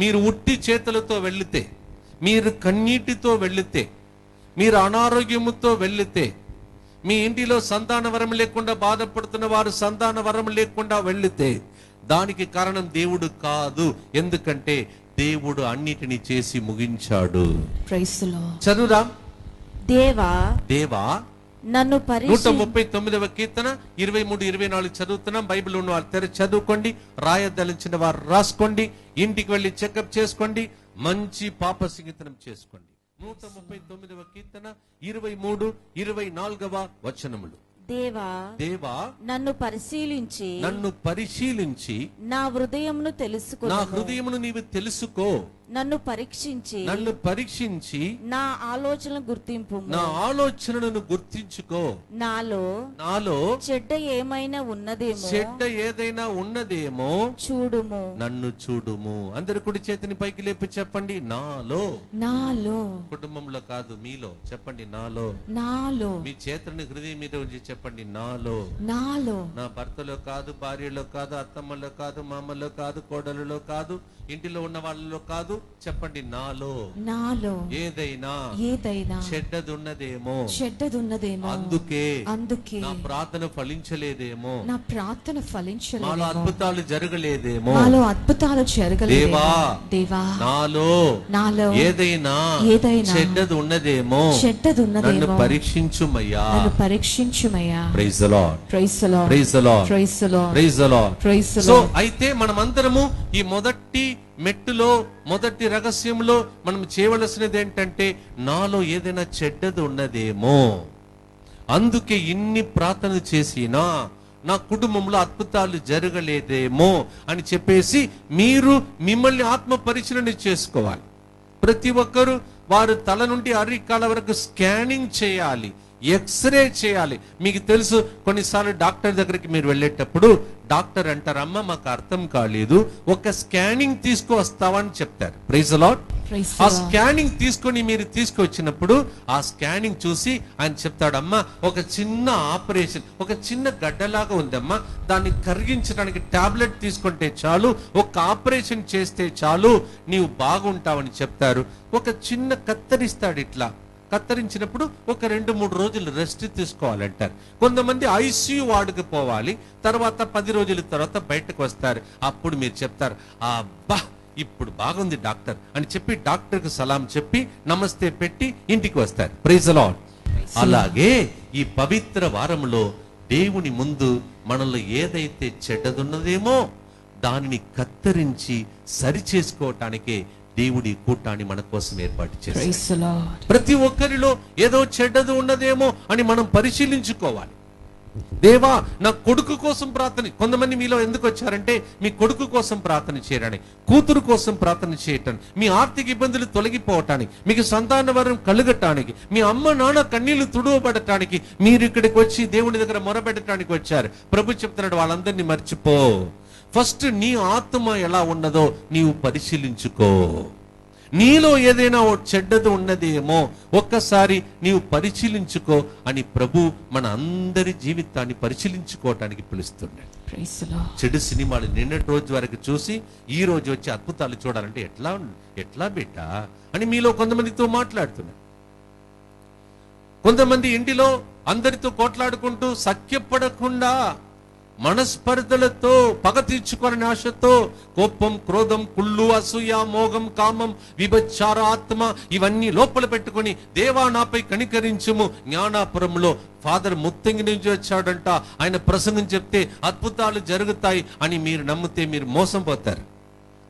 మీరు ఉట్టి చేతులతో వెళితే, మీరు కన్నీటితో వెళితే, మీరు అనారోగ్యముతో వెళితే, మీ ఇంటిలో సంతాన వరం లేకుండా బాధపడుతున్న వారు సంతాన వరం లేకుండా వెళితే, దానికి కారణం దేవుడు కాదు. ఎందుకంటే దేవుడు అన్నిటిని చేసి ముగించాడు. చదువురా. దేవా నన్ను 139వ కీర్తన 23-24 చదువుతున్నాం. బైబిల్ ఉన్న వారు చదువుకోండి, రాయదలిచిన వారు రాసుకోండి, ఇంటికి వెళ్ళి చెకప్ చేసుకోండి, మంచి పాప సంగీతనం చేసుకోండి. 139వ కీర్తన 23-24 వచనములు. దేవా నన్ను పరిశీలించి నా హృదయమును నీవు తెలుసుకో. నన్ను పరీక్షించి నా ఆలోచనలను గుర్తించుకో. నాలో చెడ్డ ఏదైనా ఉన్నదేమో చూడుము. నన్ను చూడుము. అందరు కుడి చేతిని పైకి లేపి చెప్పండి, నాలో. కుటుంబంలో కాదు, మీలో చెప్పండి, నాలో. మీ చేతులను హృదయం మీద ఉంచి చెప్పండి, నాలో. నా భర్తలో కాదు, భార్యలో కాదు, అత్తమ్మలో కాదు, మామలో కాదు, కోడలలో కాదు, ఇంటిలో ఉన్న వాళ్ళలో కాదు, చెప్పండి, నాలో ఏదైనా చెడ్డదున్నదేమో. అందుకే నా ప్రార్థన ఫలించలేదేమో. నాలో అద్భుతాలు జరగలేదేమో. దేవా నాలో ఏదైనా చెడ్డది ఉన్నదేమో. నన్ను పరీక్షించుమయ్యా. Praise the lord. Praise the Lord. So అయితే మనమందరము ఈ మొదటి మెట్టులో, మొదటి రహస్యంలో మనం చేయవలసినది ఏంటంటే, నాలో ఏదైనా చెడ్డది ఉన్నదేమో, అందుకే ఇన్ని ప్రార్థన చేసినా నా కుటుంబంలో అద్భుతాలు జరగలేదేమో అని చెప్పేసి మీరు మిమ్మల్ని ఆత్మ పరిశీలన చేసుకోవాలి. ప్రతి ఒక్కరు వారు తల నుండి అరికాల వరకు స్కానింగ్ చేయాలి, ఎక్స్రే చేయాలి. మీకు తెలుసు, కొన్నిసార్లు డాక్టర్ దగ్గరికి మీరు వెళ్ళేటప్పుడు డాక్టర్ అంటారు, అమ్మ మాకు అర్థం కాలేదు, ఒక స్కానింగ్ తీసుకువస్తావా అని చెప్తారు. Praise the Lord. ఆ స్కానింగ్ తీసుకొని మీరు తీసుకొచ్చినప్పుడు ఆ స్కానింగ్ చూసి ఆయన చెప్తాడు, అమ్మా ఒక చిన్న ఆపరేషన్, ఒక చిన్న గడ్డలాగా ఉందమ్మా, దాన్ని కరిగించడానికి టాబ్లెట్ తీసుకుంటే చాలు, ఒక ఆపరేషన్ చేస్తే చాలు, నీవు బాగుంటావని చెప్తారు. ఒక చిన్న కత్తరిస్తాడు, ఇట్లా కత్తరించినప్పుడు ఒక 2-3 రోజులు రెస్ట్ తీసుకోవాలంటారు. కొంతమంది ఐసీయూ వార్డుకు పోవాలి, తర్వాత 10 రోజుల తర్వాత బయటకు వస్తారు. అప్పుడు మీరు చెప్తారు, అబ్బా ఇప్పుడు బాగుంది డాక్టర్ అని చెప్పి డాక్టర్కి సలాం చెప్పి నమస్తే పెట్టి ఇంటికి వస్తారు. Praise the Lord. అలాగే ఈ పవిత్ర వారములో దేవుని ముందు మనలో ఏదైతే చెడ్డదున్నదేమో దానిని కత్తిరించి సరి చేసుకోవటానికే దేవుడి కూటాన్ని మన కోసం ఏర్పాటు చేశాడు. ప్రతి ఒక్కరిలో ఏదో చెడ్డది ఉన్నదేమో అని మనం పరిశీలించుకోవాలి. దేవా నా కొడుకు కోసం ప్రార్థన. కొంతమంది మీలో ఎందుకు వచ్చారంటే మీ కొడుకు కోసం ప్రార్థన చేయడానికి, కూతురు కోసం ప్రార్థన చేయటానికి, మీ ఆర్థిక ఇబ్బందులు తొలగిపోవటానికి, మీకు సంతాన వరం కలుగటానికి, మీ అమ్మ నాన్న కన్నీళ్లు తుడవబడటానికి మీరు ఇక్కడికి వచ్చి దేవుని దగ్గర మొరబెట్టడానికి వచ్చారు. ప్రభు చెప్తున్నాడు, వాళ్ళందరినీ మర్చిపో. ఫస్ట్ నీ ఆత్మ ఎలా ఉన్నదో నీవు పరిశీలించుకో. నీలో ఏదైనా చెడ్డది ఉన్నదేమో ఒక్కసారి నీవు పరిశీలించుకో అని ప్రభు మన అందరి జీవితాన్ని పరిశీలించుకోవటానికి పిలుస్తున్నాడు. చెడు సినిమాలు నిన్నటి రోజు వరకు చూసి ఈ రోజు వచ్చి అద్భుతాలు చూడాలంటే ఎట్లా బిడ్డ అని మీలో కొంతమందితో మాట్లాడుతున్నారు. కొంతమంది ఇంటిలో అందరితో కొట్లాడుకుంటూ సఖ్యపడకుండా మనస్పర్ధలతో, పగ తీర్చుకోవాలని ఆశతో, కోపం, క్రోధం, కుళ్ళు, అసూయ, మోగం, కామం, విభచార ఆత్మ ఇవన్నీ లోపల పెట్టుకొని దేవా నాపై కనికరించుము. జ్ఞానాపురంలో ఫాదర్ ముత్తంగి నుంచి వచ్చాడంట, ఆయన ప్రసంగం చెప్తే అద్భుతాలు జరుగుతాయి అని మీరు నమ్మితే మీరు మోసం పోతారు.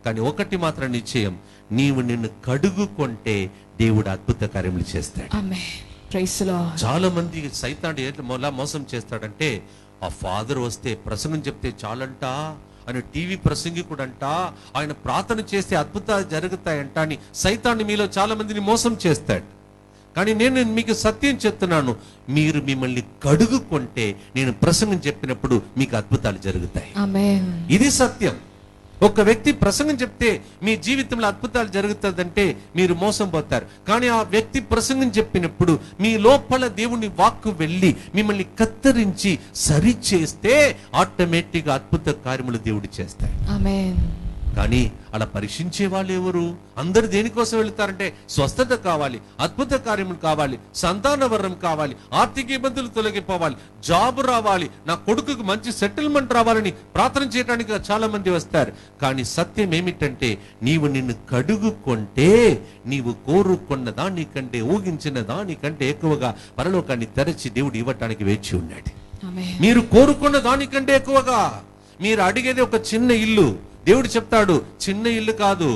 కానీ ఒకటి మాత్రం నిశ్చయం, నీవు నిన్ను కడుగుకుంటే దేవుడు అద్భుత కార్యములు చేస్తాడు. చాలా మంది సైతాను ఎట్లా మోసం చేస్తాడంటే, ఆ ఫాదర్ వస్తే ప్రసంగం చెప్తే చాలంట, ఆయన టీవీ ప్రసంగికుడంట, ఆయన ప్రార్థన చేస్తే అద్భుతాలు జరుగుతాయంట అని సైతాన్ని మీలో చాలా మందిని మోసం చేస్తాడు. కానీ నేను మీకు సత్యం చెప్తున్నాను, మీరు మిమ్మల్ని కడుగుకుంటే నేను ప్రసంగం చెప్పినప్పుడు మీకు అద్భుతాలు జరుగుతాయి. ఆమేన్. ఇది సత్యం. ఒక వ్యక్తి ప్రసంగం చెప్తే మీ జీవితంలో అద్భుతాలు జరుగుతుందంటే మీరు మోసం పోతారు. కానీ ఆ వ్యక్తి ప్రసంగం చెప్పినప్పుడు మీ లోపల దేవుని వాక్కు వెళ్ళి మిమ్మల్ని కత్తిరించి సరి చేస్తే ఆటోమేటిక్ గా అద్భుత కార్యములు దేవుడు చేస్తాడు. ఆమేన్. కానీ అలా పరీక్షించే వాళ్ళు ఎవరు? అందరు దేనికోసం వెళ్తారంటే స్వస్థత కావాలి, అద్భుత కార్యములు కావాలి, సంతాన వరం కావాలి, ఆర్థిక ఇబ్బందులు తొలగిపోవాలి, జాబ్ రావాలి, నా కొడుకుకు మంచి సెటిల్మెంట్ రావాలని ప్రార్థన చేయడానికి చాలా మంది వస్తారు. కానీ సత్యం ఏమిటంటే నీవు నిన్ను కడుగుకుంటే నీవు కోరుకున్న దానికంటే ఊహించిన దానికంటే ఎక్కువగా పరలోకాన్ని తెరచి దేవుడు ఇవ్వటానికి వేచి ఉన్నాడు. మీరు కోరుకున్న దానికంటే ఎక్కువగా. మీరు అడిగేది ఒక చిన్న ఇల్లు, దేవుడు చెప్తాడు చిన్న ఇల్లు కాదు,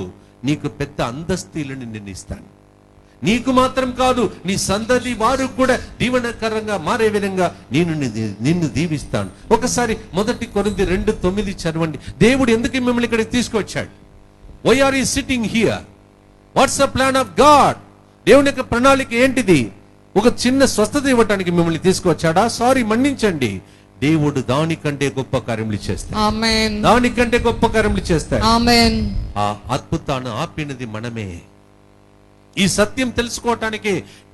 నీకు పెద్ద అంతస్తు ఇల్లుని నేను ఇస్తాను. నీకు మాత్రం కాదు, నీ సంతతి వారు కూడా దీవెనకరంగా మారే విధంగా నిన్ను దీవిస్తాను. ఒకసారి 1 కొరింథీ 2:9 చదవండి. దేవుడు ఎందుకు మిమ్మల్ని ఇక్కడికి తీసుకొచ్చాడు? Why are you sitting here? What's the plan of God? దేవుని యొక్క ప్రణాళిక ఏంటిది? ఒక చిన్న స్వస్థత ఇవ్వటానికి మిమ్మల్ని తీసుకొచ్చాడా? సారీ, మన్నించండి. దేవుడు దానికంటే గొప్ప కార్యములు చేస్తాడు. ఆమేన్. దానికంటే గొప్ప కార్యములు చేస్తాడు. ఆమేన్. ఆ అద్భుతాన్ని ఆపినది మనమే. ఈ సత్యం తెలుసుకోవటానికి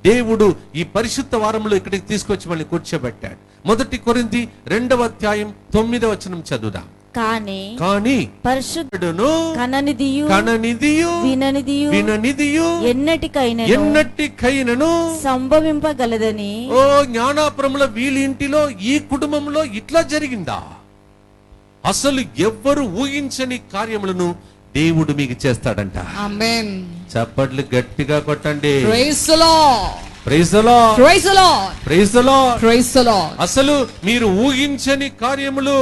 దేవుడు ఈ పరిశుద్ధ వారంలో ఇక్కడికి తీసుకొచ్చి మళ్ళీ కూర్చోబెట్టాడు. 1 కొరింథీ 2:9 చదువుదాం. కానీ పరిశుద్ధుడును కననిదియు విననిదియు ఎన్నటికైనను సంభవింపగలదని. ఓ జ్ఞానాపురంలో వీళ్ళ ఇంటిలో ఈ కుటుంబంలో ఇట్లా జరిగిందా? అసలు ఎవ్వరు ఊహించని కార్యములను దేవుడు మీకు చేస్తాడంట. ఆమేన్. చప్పట్లు గట్టిగా కొట్టండి. Praise the lord. Praise the lord. Praise the lord. Praise the lord. Praise the Lord. అసలు మీరు ఊహించని కార్యములు,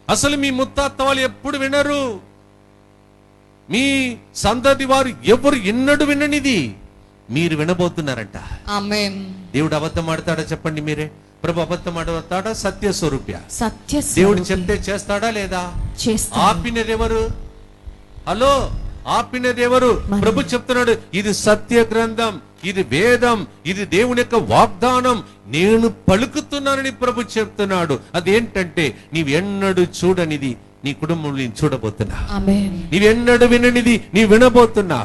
అసలు మీ ముత్తాత వాళ్ళు ఎప్పుడు వినరు, మీ సంతతి వారు ఎవరు ఎన్నడూ విననిది మీరు వినబోతున్నారంట. ఆమేన్. దేవుడు అబద్ధం ఆడతాడా? చెప్పండి మీరే. ప్రభు అబద్ధం ఆడతాడా? సత్య స్వరూప్య. దేవుడు చెప్తే చేస్తాడా లేదా? ఆపినదెవరు? హలో, ఆపినదెవరు? ప్రభు చెప్తున్నాడు, ఇది సత్య గ్రంథం, ఇది వేదం, ఇది దేవుని యొక్క వాగ్దానం, నేను పలుకుతున్నానని ప్రభు చెప్తున్నాడు. అదేంటంటే నీవెన్నడూ చూడనిది నీ కుటుంబంలో నేను చూడబోతున్నా. నీవెన్నడూ విననిది నీ వినబోతున్నా.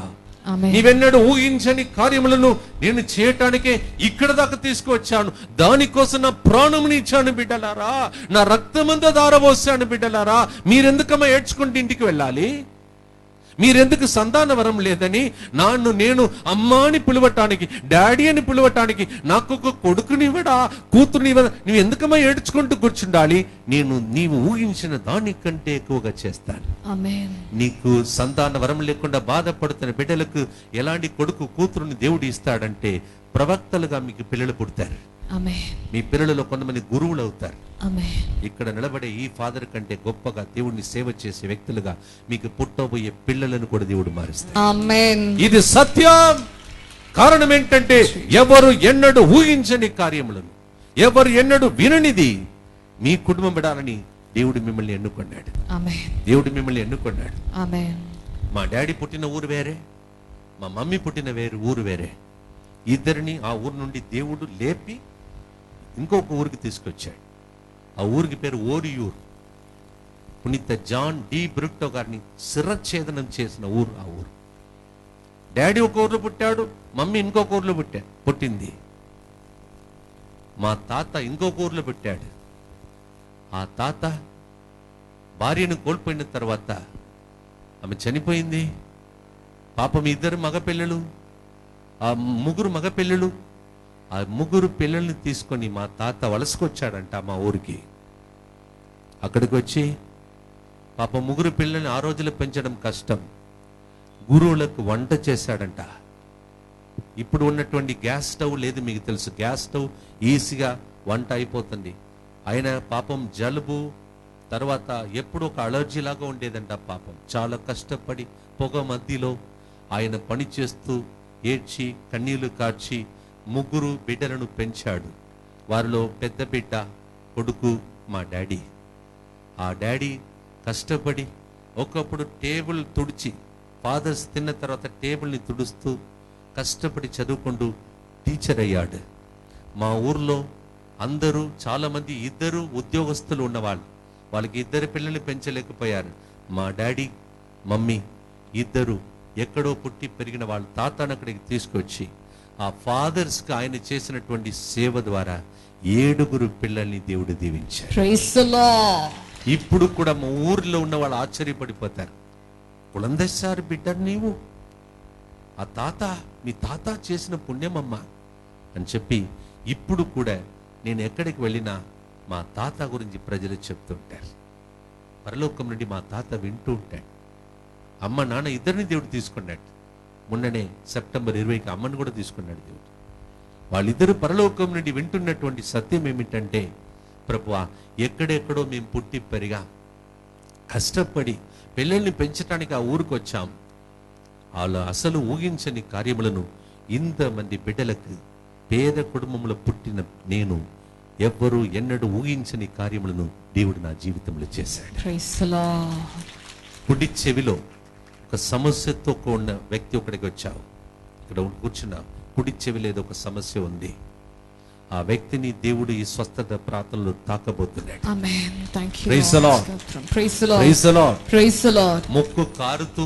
నీవెన్నడూ ఊహించని కార్యములను నేను చేయటానికే ఇక్కడ దాకా తీసుకువచ్చాను. దానికోసం నా ప్రాణముని ఇచ్చాను బిడ్డలారా, నా రక్తమంతా ధారపోసాను బిడ్డలారా. మీరెందుకమ్మా ఏడ్చుకుంటూ ఇంటికి వెళ్ళాలి? మీరెందుకు సంతాన వరం లేదని నేను అమ్మా అని పిలవటానికి, డాడీ అని పిలవటానికి నాకు ఒక కొడుకునివ్వడా, కూతురునివ్వడా, నువ్వు ఎందుకమ్మా ఏడ్చుకుంటూ కూర్చుండాలి? నీవు ఊహించిన దానికంటే ఎక్కువగా చేస్తాను. నీకు సంతాన వరం లేకుండా బాధపడుతున్న బిడ్డలకు ఎలాంటి కొడుకు కూతురుని దేవుడు ఇస్తాడంటే ప్రవక్తలుగా మీకు పిల్లలు పుడతారు. మీ పిల్లలలో కొంతమంది గురువులు అవుతారు. ఇక్కడ నిలబడే ఈ ఫాదర్ కంటే గొప్పగా దేవుడిని సేవ చేసే వ్యక్తులుగా మీకు పుట్టబోయే పిల్లలను కూడా దేవుడు మారుస్తాడు. ఇది సత్యం. కారణం ఏంటంటే ఎవరు ఎన్నడూ ఊహించని కార్యములను, ఎవరు ఎన్నడూ విననిది మీ కుటుంబం విడాలని దేవుడు మిమ్మల్ని ఎన్నుకున్నాడు. దేవుడు మిమ్మల్ని ఎన్నుకున్నాడు. మా డాడీ పుట్టిన ఊరు వేరే, మా మమ్మీ పుట్టిన ఊరు వేరే. ఇద్దరిని ఆ ఊరు నుండి దేవుడు లేపి ఇంకొక ఊరికి తీసుకొచ్చాడు. ఆ ఊరికి పేరు ఓరియూర్. పునీత జాన్ డి బ్రుక్టో గారిని శిరఛేదనం చేసిన ఊరు ఆ ఊరు. డాడీ ఒక ఊర్లో పుట్టాడు, మమ్మీ ఇంకొక ఊర్లో పుట్టింది. మా తాత ఇంకొక ఊర్లో పుట్టాడు. ఆ తాత భార్యను కోల్పోయిన తర్వాత ఆమె చనిపోయింది. పాపం ఇద్దరు మగపిల్లలు, ఆ ముగ్గురు మగపిల్లలు. ఆ ముగ్గురు పిల్లల్ని తీసుకొని మా తాత వలసకొచ్చాడంట మా ఊరికి. అక్కడికి వచ్చి పాప ముగ్గురు పిల్లల్ని ఆ రోజులో పెంచడం కష్టం, గురువులకు వంట చేశాడంట. ఇప్పుడు ఉన్నటువంటి గ్యాస్ స్టవ్ లేదు, మీకు తెలుసు. గ్యాస్ స్టవ్ ఈజీగా వంట అయిపోతుంది. ఆయన పాపం జలుబు, తర్వాత ఎప్పుడు ఒక అలర్జీ లాగా ఉండేదంట. పాపం చాలా కష్టపడి పొగ మధ్యలో ఆయన పని చేస్తూ ఏడ్చి కన్నీళ్లు కార్చి ముగ్గురు బిడ్డలను పెంచాడు. వారిలో పెద్ద బిడ్డ కొడుకు మా డాడీ. ఆ డాడీ కష్టపడి ఒకప్పుడు టేబుల్ తుడిచి, ఫాదర్స్ తిన్న తర్వాత టేబుల్ని తుడుస్తూ కష్టపడి చదువుకుంటూ టీచర్ అయ్యాడు. మా ఊర్లో అందరూ చాలామంది ఇద్దరు ఉద్యోగస్తులు ఉన్నవాళ్ళు. వాళ్ళకి ఇద్దరు పిల్లల్ని పెంచలేకపోయారు. మా డాడీ మమ్మీ ఇద్దరు ఎక్కడో పుట్టి పెరిగిన వాళ్ళ తాతను అక్కడికి తీసుకొచ్చి ఆ ఫాదర్స్కి ఆయన చేసినటువంటి సేవ ద్వారా 7 పిల్లల్ని దేవుడు దీవించారు. ఇప్పుడు కూడా మా ఊర్లో ఉన్న వాళ్ళు ఆశ్చర్యపడిపోతారు. కులందసారి బిడ్డ నీవు, ఆ తాత మీ తాత చేసిన పుణ్యమమ్మా అని చెప్పి ఇప్పుడు కూడా నేను ఎక్కడికి వెళ్ళినా మా తాత గురించి ప్రజలు చెప్తుంటారు. పరలోకం నుండి మా తాత వింటూ ఉంటాడు. అమ్మ నాన్న ఇద్దరిని దేవుడు తీసుకున్నాడు. మొన్ననే సెప్టెంబర్ 20కి అమ్మను కూడా తీసుకున్నాడు దేవుడు. వాళ్ళిద్దరూ పరలోకం నుండి వింటున్నటువంటి సత్యం ఏమిటంటే, ప్రభువా ఎక్కడెక్కడో మేము పుట్టి పెరిగా కష్టపడి పిల్లల్ని పెంచడానికి ఆ ఊరికి వచ్చాం. వాళ్ళు అసలు ఊహించని కార్యములను ఇంతమంది బిడ్డలకు, పేద కుటుంబంలో పుట్టిన నేను ఎవ్వరూ ఎన్నడూ ఊహించని కార్యములను దేవుడు నా జీవితంలో చేశాడు. కుడి చెవిలో ఒక సమస్యతో కూడిన వ్యక్తి ఒకడికి వచ్చావు, ఇక్కడ కూర్చున్నా, కుడి చెవిలో ఏదో ఒక సమస్య ఉంది. ఆ వ్యక్తిని దేవుడు ఈ స్వస్థత ప్రార్థనలో తాకబోతున్నాడు. ముక్కు కారుతూ,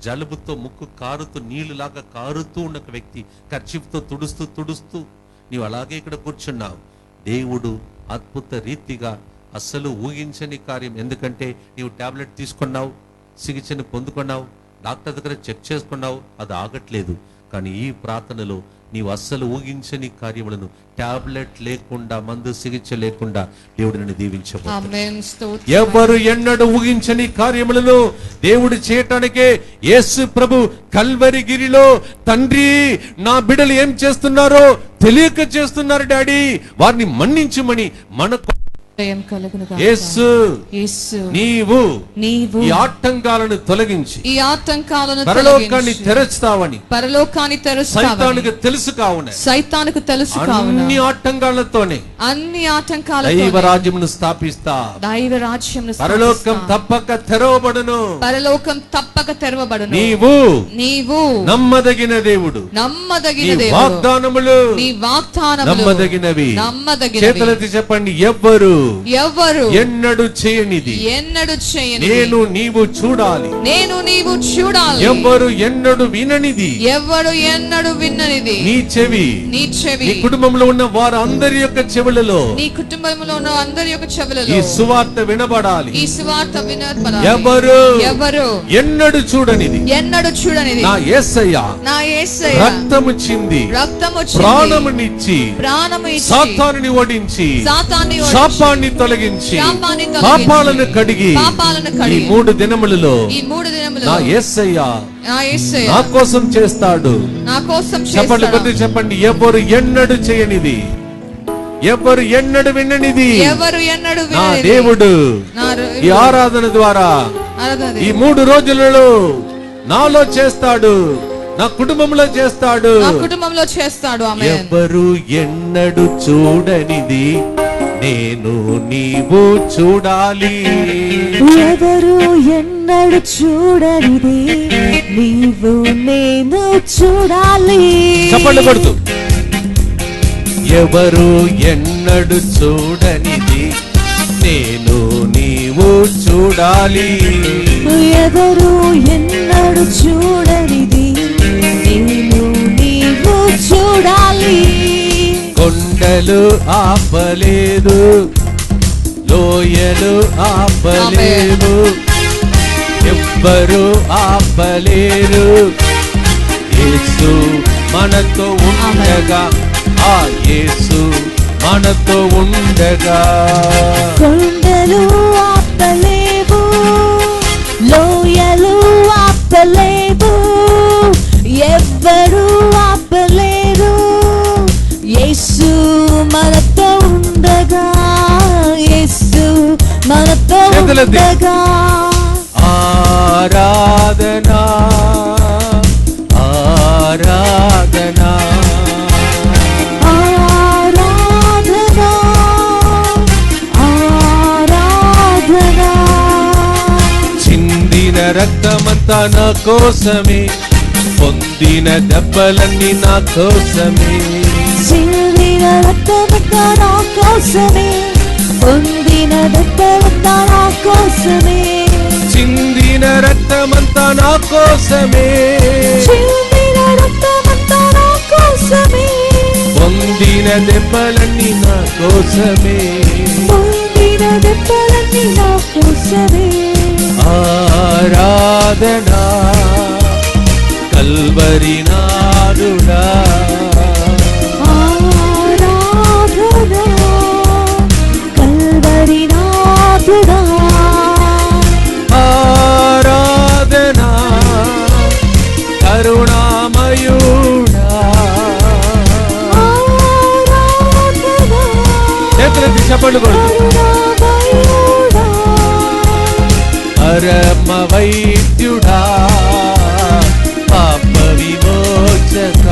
జలుబుతో ముక్కు కారుతూ, నీళ్ళులాగా కారుతూ ఉన్న ఒక వ్యక్తి కర్చీఫ్తో తుడుస్తూ నీవు అలాగే ఇక్కడ కూర్చున్నావు. దేవుడు అద్భుత రీతిగా అస్సలు ఊహించని కార్యం, ఎందుకంటే నీవు టాబ్లెట్ తీసుకున్నావు, చికిత్సను పొందుకున్నావు, డాక్టర్ దగ్గర చెక్ చేసుకున్నావు, అది ఆగట్లేదు. కానీ ఈ ప్రార్థనలో నీవు అస్సలు ఊహించని కార్యములను టాబ్లెట్ లేకుండా, మందు చికిత్స లేకుండా దేవుడు నిన్ను దీవించబోతున్నాడు. ఎవరు ఎన్నడూ ఊహించని కార్యములను దేవుడు చేయటానికే యేసు ప్రభు కల్వరి గిరిలో, తండ్రి నా బిడ్డలు ఏం చేస్తున్నారో తెలియక చేస్తున్నారు డాడీ, వారిని మన్నించుమని మనకు యేసు నీవు ఈ ఆటంకాలను తొలగించి పరలోకాన్ని తెరుస్తావని సైతానికి తెలుసు కావున అన్ని ఆటంకాలతోనే దైవ రాజ్యమును స్థాపిస్తా. పరలోకం తప్పక తెరవబడును. నీవు నమ్మదగిన దేవుడు. వాగ్దానములు నమ్మదగినవి. చేతులెత్తి చెప్పండి, ఎవ్వరు ఎన్నడూ చేయనిది నేను నీవు చూడాలి. ఎవ్వరు ఎన్నడూ విననిది నీ చెవి. నీ కుటుంబంలో ఉన్న వారు అందరి యొక్క చెవులలో ఈ సువార్త వినబడాలి. ఎవరు ఎన్నడూ చూడనిది నా యేసయ్య రక్తము చింది ప్రాణమునిచ్చి సాతానుని ఓడించి శాపాన్ని తొలగించి పాపాలను కడిగి ఈ 3 దినములలో నా యేసయ్య నా కోసం చేస్తాడు. చెప్పండి, కొద్ది చెప్పండి, ఎవరు ఎన్నడూ చేయనిది, ఎవరు ఎన్నడూ విననిది నా దేవుడు ఈ ఆరాధన ద్వారా ఈ 3 రోజులలో నాలో చేస్తాడు, నా కుటుంబంలో చేస్తాడు. ఎవరు ఎన్నడూ చూడనిది నేను నీవు చూడాలి. ఎవరు ఎన్నడూ చూడనిది నీవు నేను చూడాలి. చప్పట్లు కొడుతూ, ఎవరు ఎన్నడూ చూడనిది నేను నీవు చూడాలి. ఎవరు ఎన్నడూ చూడనిది నేను నీవు చూడాలి. కొండలు ఆపలేదు, లోయలు ఆపలేదు, ఎవ్వరు ఆపలేరు. యేసు మనతో ఉండగా, ఆ యేసు మనతో ఉండగా. కొండలు ఆపలేవు, లోయలు ఆపలేవు, ఎవ్వరు ఆపలేరు. యేసు మనతో ఉండగా, యేసు మనతో ఉండగా. ఆరాధనా ఆరాధనా ఆరాధనా ఆరాధనా. చిందిన రక్తమంతా నా కోసమే, పొందిన దెబ్బలన్నీ నా కోసమే. చిందిన రక్తమంతా నా కోసమే, పొందిన దెబ్బలంతా నా కోసమే. చిందిన రక్తమంతా నా కోసమే, చిందిన రక్తమంతా నా కోసమే. పొందిన దెబ్బలన్నీ నా కోసమే. పొందిన దెబ్బలన్నీ నా కోసమే. ఆరాధనా కల్వరినాథుడా ఆరాధనా కల్వరినాథుడా ఆరాధనా కరుణామయుడా ఆరాధనా చేతులెత్తి చప్పట్లు కొడుతూ కరుణామయుడా పరమ వైద్యుడా పాప విమోచక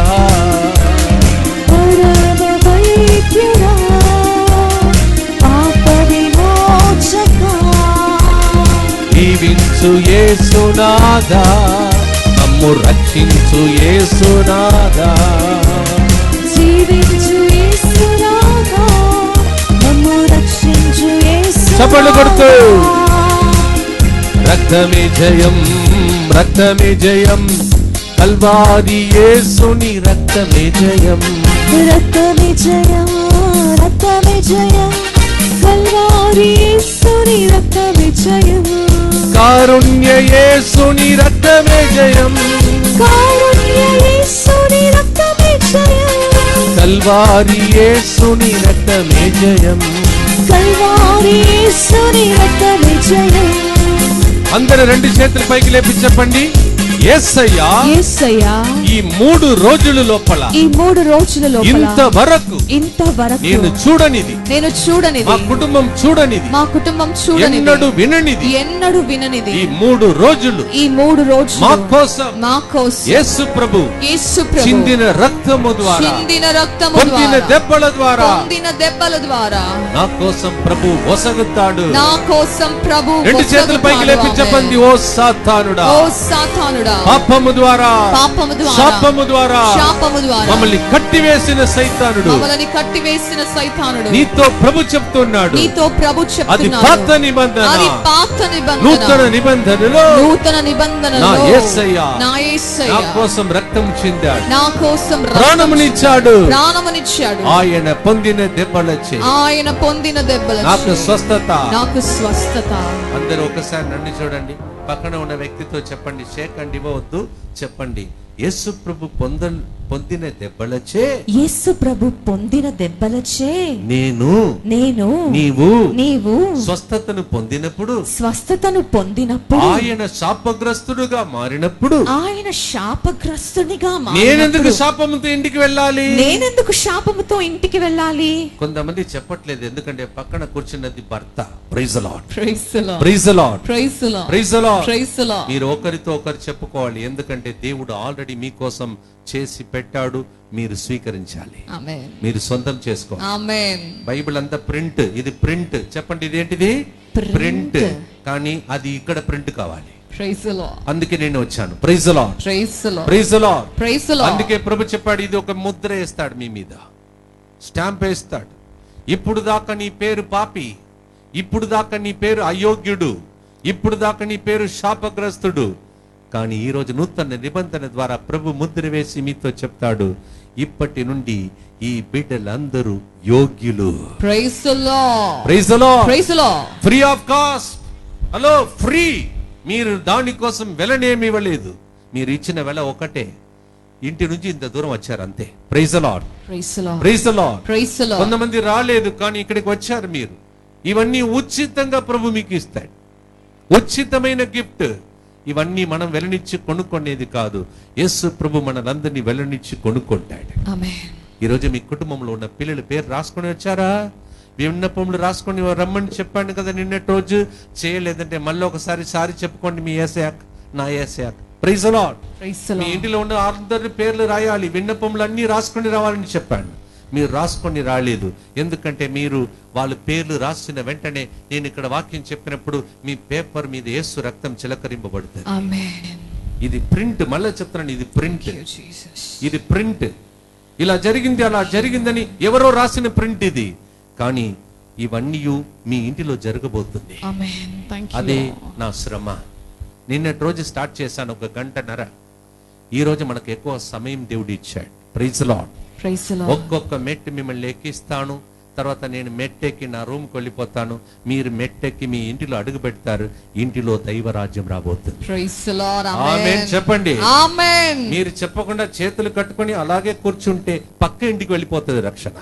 పరమ వైద్యుడా పాప విమోచక జీవించు యేసునాథా మమ్ము రక్షించు యేసునాథా జీవించు యేసునాథా మమ్ము రక్షించు యేసునాథా చప్పట్లు కొడుతూ రక్తమే జయం రక్తమే జయం కల్వారి యేసుని రక్తమే జయం రక్తమే జయం రక్తమే జయం కల్వారి యేసుని రక్తమే జయం కారుణ్య యేసుని రక్తమే జయం కారుణ్య యేసుని రక్తమే జయం కల్వారి యేసుని రక్తమే జయం కల్వారి యేసుని రక్తమే జయం అందరూ రెండు చేతుల పైకి లేపి చెప్పండి యేసయ్యా యేసయ్యా ఈ 3 రోజుల లోపల ఈ 3 రోజుల లోపల ఇంతవరకు నేను చూడనిది చూడనిది మా కుటుంబం చూడనిది మా కుటుంబం చూడనిది ఎన్నడూ విననిది ఎన్నడూ విననిది ఈ 3 రోజులు ఈ 3 రోజులు మా కోసం యేసు ప్రభు చిందిన రక్తము ద్వారా పొందిన దెబ్బల ద్వారా నా కోసం ప్రభు ఒసగుతాడు నా కోసం ప్రభు రెండు చేతుల పైకి లేపి చెప్పండి ఓ సాతానుడా పాపము ద్వారా శాపము ద్వారా మమ్మల్ని కట్టివేసిన సైతానుడు నీతో ప్రభు చెప్తున్నాడు అది పాత నిబంధన నూతన నిబంధనలో నా యేసయ్య నా కోసం రక్తం చిందాడు నా కోసం ప్రాణమునిచ్చాడు ఆయన పొందిన దెబ్బలచే నాకు స్వస్థత అందరూ ఒకసారి నన్ను చూడండి పక్కన ఉన్న వ్యక్తితో చెప్పండి షేక్ అండ్ ఇవ్వవద్దు చెప్పండి యేసు ప్రభు పొందిన దెబ్బలచే యేసు ప్రభు పొందిన దెబ్బలచే నేను నీవు స్వస్థతను పొందినప్పుడు ఆయన శాపగ్రస్తుడుగా మారినప్పుడు నేనెందుకు శాపముతో ఇంటికి వెళ్ళాలి కొంతమంది చెప్పట్లేదు ఎందుకంటే పక్కన కూర్చున్నది భర్త praise the lord praise the Lord మీరు ఒకరితో ఒకరు చెప్పుకోవాలి ఎందుకంటే దేవుడు ఆల్రెడీ మీకోసం చేసి పెట్టాడు మీరు స్వీకరించాలి మీరు సొంతం చేసుకోవాలి బైబిల్ అంతా ప్రింట్ ఇది ప్రింట్ చెప్పండి ఇదేంటిది ప్రింట్ కానీ అది ఇక్కడ ప్రింట్ కావాలి అందుకే నేను వచ్చాను ప్రైజ్ ది లార్డ్ అందుకే ప్రభు చెప్పాడు ఇది ఒక ముద్ర వేస్తాడు మీ మీద స్టాంప్ వేస్తాడు ఇప్పుడు దాకా నీ పేరు పాపి ఇప్పుడు దాకా నీ పేరు అయోగ్యుడు ఇప్పుడు దాకా నీ పేరు శాపగ్రస్తుడు కానీ ఈ రోజు నూతన నిబంధన ద్వారా ప్రభు ముద్ర వేసి మీతో చెప్తాడు ఇప్పటి నుండి ఈ బిడ్డలందరూ యోగ్యులు praise the Lord free of cost hello free మీరు దానికోసం వెలనేమి ఇవ్వలేదు మీరు ఇచ్చిన వెల ఒకటే ఇంటి నుంచి ఇంత దూరం వచ్చారు అంతే ప్రైజ్ ది లార్డ్ కొంతమంది రాలేదు కానీ ఇక్కడికి వచ్చారు మీరు ఇవన్నీ ఉచితంగా ప్రభు మీకు ఇస్తాడు ఉచితమైన గిఫ్ట్ ఇవన్నీ మనం వెలనిచ్చి కొనుక్కునేది కాదు యేసు ప్రభు మనందరినీ వెలనిచ్చి కొనుక్కుంటాడు ఈరోజు మీ కుటుంబంలో ఉన్న పిల్లల పేరు రాసుకొని వచ్చారా విన్నపములు రాసుకొని రమ్మని చెప్పాను కదా నిన్నటి రోజు చేయలేదంటే మళ్ళీ ఒకసారి చెప్పుకోండి మీ ఏసయాక్ నా ఏసయాక్ ప్రైజ్ ది లార్డ్ మీ ఇంటిలో ఉన్న అందరి పేర్లు రాయాలి విన్నపములు అన్ని రాసుకొని రావాలని చెప్పాను మీరు రాసుకొని రాలేదు ఎందుకంటే మీరు వాళ్ళ పేర్లు రాసిన వెంటనే నేను ఇక్కడ వాక్యం చెప్పినప్పుడు మీ పేపర్ మీద యేసు రక్తం చిలకరింపబడుతుంది ఇది ప్రింట్ మళ్ళీ చెప్తున్నాను ఇది ప్రింట్ ఇలా జరిగింది అలా జరిగిందని ఎవరో రాసిన ప్రింట్ ఇది కానీ ఇవన్నీ మీ ఇంటిలో జరగబోతుంది అదే నా శ్రమ నిన్నటి రోజు స్టార్ట్ చేశాను 1 గంటన్నర ఈ రోజు మనకు ఎక్కువ సమయం దేవుడు ఇచ్చాడు ప్రైజ్ ది లార్డ్ ఒక్కొక్క మెట్టు మిమ్మల్ని ఎక్కిస్తాను తర్వాత నేను మెట్టెక్కి నా రూమ్కి వెళ్ళిపోతాను, మీరు మెట్టెక్కి మీ ఇంటిలో అడుగు పెడతారు, ఇంటిలో దైవరాజ్యం రాబోతుంది. Praise the Lord. ఆమేన్ చెప్పండి. ఆమేన్. మీరు చెప్పకుండా చేతులు కట్టుకొని అలాగే కూర్చుంటే పక్క ఇంటికి వెళ్ళిపోతుంది రక్షణ.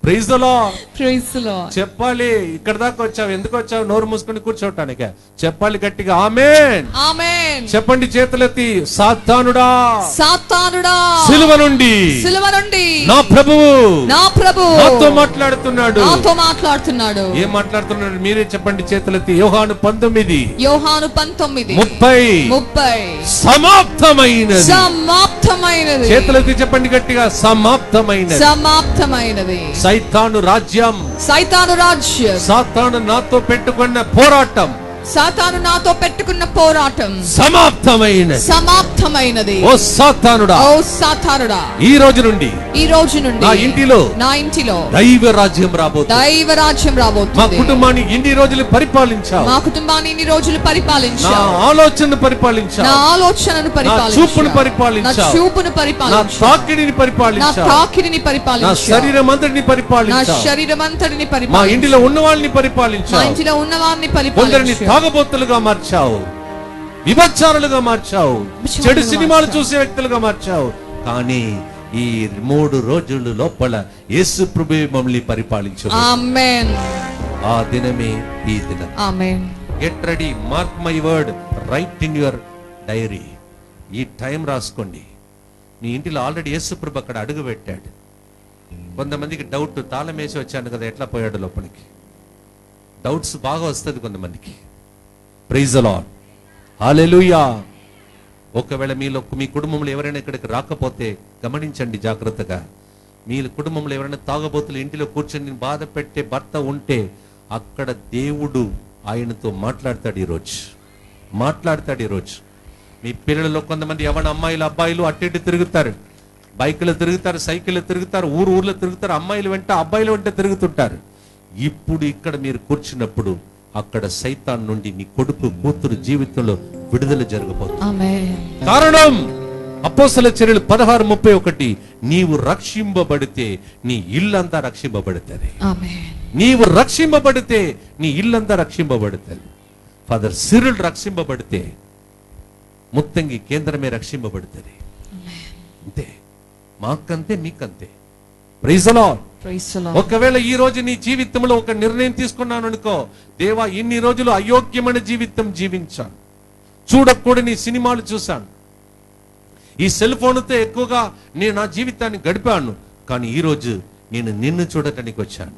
Praise the Lord. Praise the Lord. చెప్పాలి. ఇక్కడ దాకా వచ్చావు, ఎందుకు వచ్చావు? నోరు మూసుకొని కూర్చోటానికే. చెప్పాలి గట్టిగా ఆమేన్. ఆమేన్. చెప్పండి చేతులెత్తి, సాతానుడా, సాతానుడా, సిలువ నుండి నా ప్రభువు నాతో మాట్లాడుతున్నాడు. ఏం మాట్లాడుతున్నాడు? మీరే చెప్పండి చేతులెత్తి. యోహాను 19:30 సమాప్తమైనది. చేతులెత్తి చెప్పండి గట్టిగా, సమాప్తమైనది. సైతాను రాజ్యం, సాతాను నాతో పెట్టుకున్న పోరాటం, సమాప్తమైనది. ఓ సాతానుడా, ఈ రోజు నుండి నా ఇంటిలో దైవ రాజ్యం రాబోతుంది. మా కుటుంబాన్ని ఇన్ని రోజులు పరిపాలించావు, నా ఆలోచనను పరిపాలించావు, నా చూపును పరిపాలించావు, నా తాకిడిని పరిపాలించావు, నా శరీరం అంతటిని పరిపాలించావు, మా ఇంటిలో ఉన్న వాళ్ళని పరిపాలించావు, కొందరిని తాగబోతులుగా మార్చావు, విభచారులుగా మార్చావు, చెడు సినిమాలు చూసే వ్యక్తులుగా మార్చావు. కానీ ఈ 3 రోజుల లోపల యేసు ప్రభువే మమ్మల్ని పరిపాలించు. ఆమేన్. ఆ దినమే ఈ దినం. Amen. Get ready, mark my word, write in your diary. ఈ టైం రాసుకోండి. మీ ఇంటిలో ఆల్రెడీ యేసు ప్రభు అక్కడ అడుగు పెట్టాడు. కొంతమందికి డౌట్, తాళం వేసి వచ్చాను కదా, ఎట్లా పోయాడు లోపలికి? డౌట్స్ బాగా వస్తుంది కొంతమందికి. Praise the Lord. హల్లెలూయా. ఒకవేళ మీ కుటుంబంలో ఎవరైనా ఇక్కడికి రాకపోతే గమనించండి జాగ్రత్తగా. మీ కుటుంబంలో ఎవరైనా తాగబోతులు ఇంటిలో కూర్చొని బాధ పెట్టే భర్త ఉంటే అక్కడ దేవుడు ఆయనతో మాట్లాడతాడు ఈరోజు. మీ పిల్లలలో కొంతమంది ఎవరి అమ్మాయిలు అబ్బాయిలు అటు ఇటు తిరుగుతారు, బైకులు తిరుగుతారు, సైకిళ్ళు తిరుగుతారు, ఊర్లో తిరుగుతారు, అమ్మాయిలు వెంట అబ్బాయిలు వెంట తిరుగుతుంటారు. ఇప్పుడు ఇక్కడ మీరు కూర్చున్నప్పుడు అక్కడ సైతాన్ నుండి నీ కొడుకు కూతురు జీవితంలో విడుదల జరగబోతుంది. కారణం అపోస్తల చర్యలు 16:31, నీవు రక్షింపబడితే నీ ఇల్లంతా రక్షింపబడుతుంది. నీవు రక్షింపబడితే నీ ఇల్లంతా రక్షింపబడుతుంది. ఫాదర్ సిరిల్ రక్షింపబడితే ముత్తంగి కేంద్రమే రక్షింపబడుతుంది. అంతే, మాకంతే మీకంతే. Praise the Lord. ఒకవేళ ఈ రోజు నీ జీవితంలో ఒక నిర్ణయం తీసుకున్నాను అనుకో, దేవా ఇన్ని రోజులు అయోగ్యమైన జీవితం జీవించాను, చూడకూడని సినిమాలు చూశాను, ఈ సెల్ ఫోన్తో ఎక్కువగా నేను నా జీవితాన్ని గడిపాను, కానీ ఈ రోజు నేను నిన్ను చూడటానికి వచ్చాను.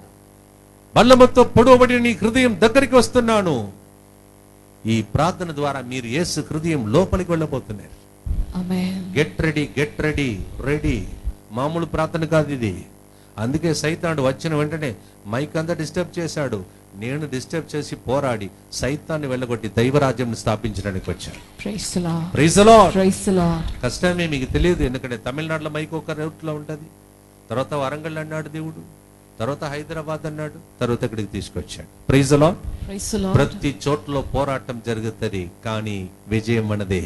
బల్లముతో పొడవబడిన నీ హృదయం దగ్గరికి వస్తున్నాను. ఈ ప్రార్థన ద్వారా మీరు యేసు హృదయం లోపలికి వెళ్ళబోతున్నారు. Get ready. మామూలు ప్రార్థన కాదు ఇది. అందుకే సైతానుడు వచ్చిన వెంటనే మైక్ అంతా డిస్టర్బ్ చేశాడు. నేను డిస్టర్బ్ చేసి పోరాడి సైతాన్ని వెళ్ళగొట్టి దైవరాజ్యం స్థాపించడానికి వచ్చాను. Praise the Lord. కష్టమే మీకు తెలియదు, ఎందుకంటే తమిళనాడులో మైక్ ఒక రూట్ లో ఉంటది, తర్వాత వరంగల్ అన్నాడు దేవుడు, తర్వాత హైదరాబాద్ అన్నాడు, తర్వాత ఇక్కడికి తీసుకొచ్చాడు. Praise the Lord. ప్రతి చోట్ల పోరాటం జరుగుతుంది, కానీ విజయం మనదే.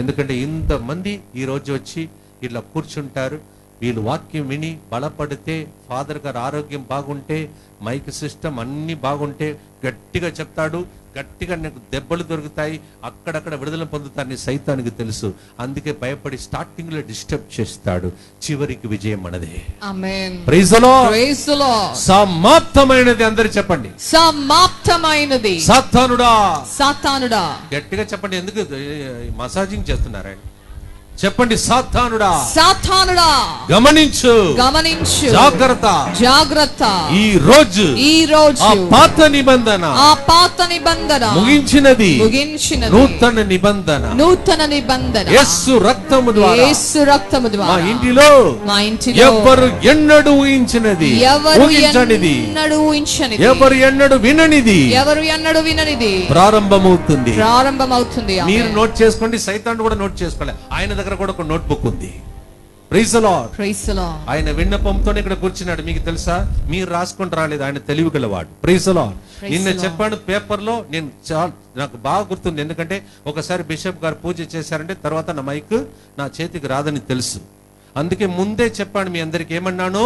ఎందుకంటే ఇంతమంది ఈ రోజు వచ్చి ఇలా కూర్చుంటారు. వీళ్ళు వాక్యం విని బలపడితే, ఫాదర్ గారు ఆరోగ్యం బాగుంటే, మైక్ సిస్టమ్ అన్ని బాగుంటే గట్టిగా చెప్తాడు, గట్టిగా నాకు దెబ్బలు దొరుకుతాయి, అక్కడక్కడ విడుదల పొందుతారని సైతానికి తెలుసు. అందుకే భయపడి స్టార్టింగ్ లో డిస్టర్బ్ చేస్తాడు, చివరికి విజయం మనదే. Praise the Lord. సమాప్తమైనది. అందరూ చెప్పండి, సమాప్తమైనది. సాతానుడా. గట్టిగా చెప్పండి. ఎందుకు మసాజింగ్ చేస్తున్నారు ఆయన? చెప్పండి, సాతానుడా గమనించు, జాగ్రత్త. ఈ రోజు ఆ పాత నిబంధన ముగించినది, నూతన నిబంధన యేసు రక్తము ద్వారా మా ఇంటిలో ఎవరు ఎన్నడూ ఊహించినది, ఎవరు ఎన్నడూ విననిది ప్రారంభమవుతుంది. మీరు నోట్ చేసుకోండి, సైతాను కూడా నోట్ చేసుకోవాలి. ఆయన దగ్గర కూడా ఒక నోట్ బుక్ ఉంది. Praise the Lord. ఆయన విన్నపంతోనే ఇక్కడ కూర్చున్నాడు. మీకు తెలుసా, మీరు రాసుకుంటూ రాలేదు, ఆయన తెలివి గలవాడు. Praise the Lord. నిన్న చెప్పాను పేపర్లో, నేను నాకు బాగా గుర్తుంది. ఎందుకంటే ఒకసారి బిషప్ గారు పూజ చేశారంటే తర్వాత నా మైక్ నా చేతికి రాదని తెలుసు. అందుకే ముందే చెప్పాను మీ అందరికి, ఏమన్నాను,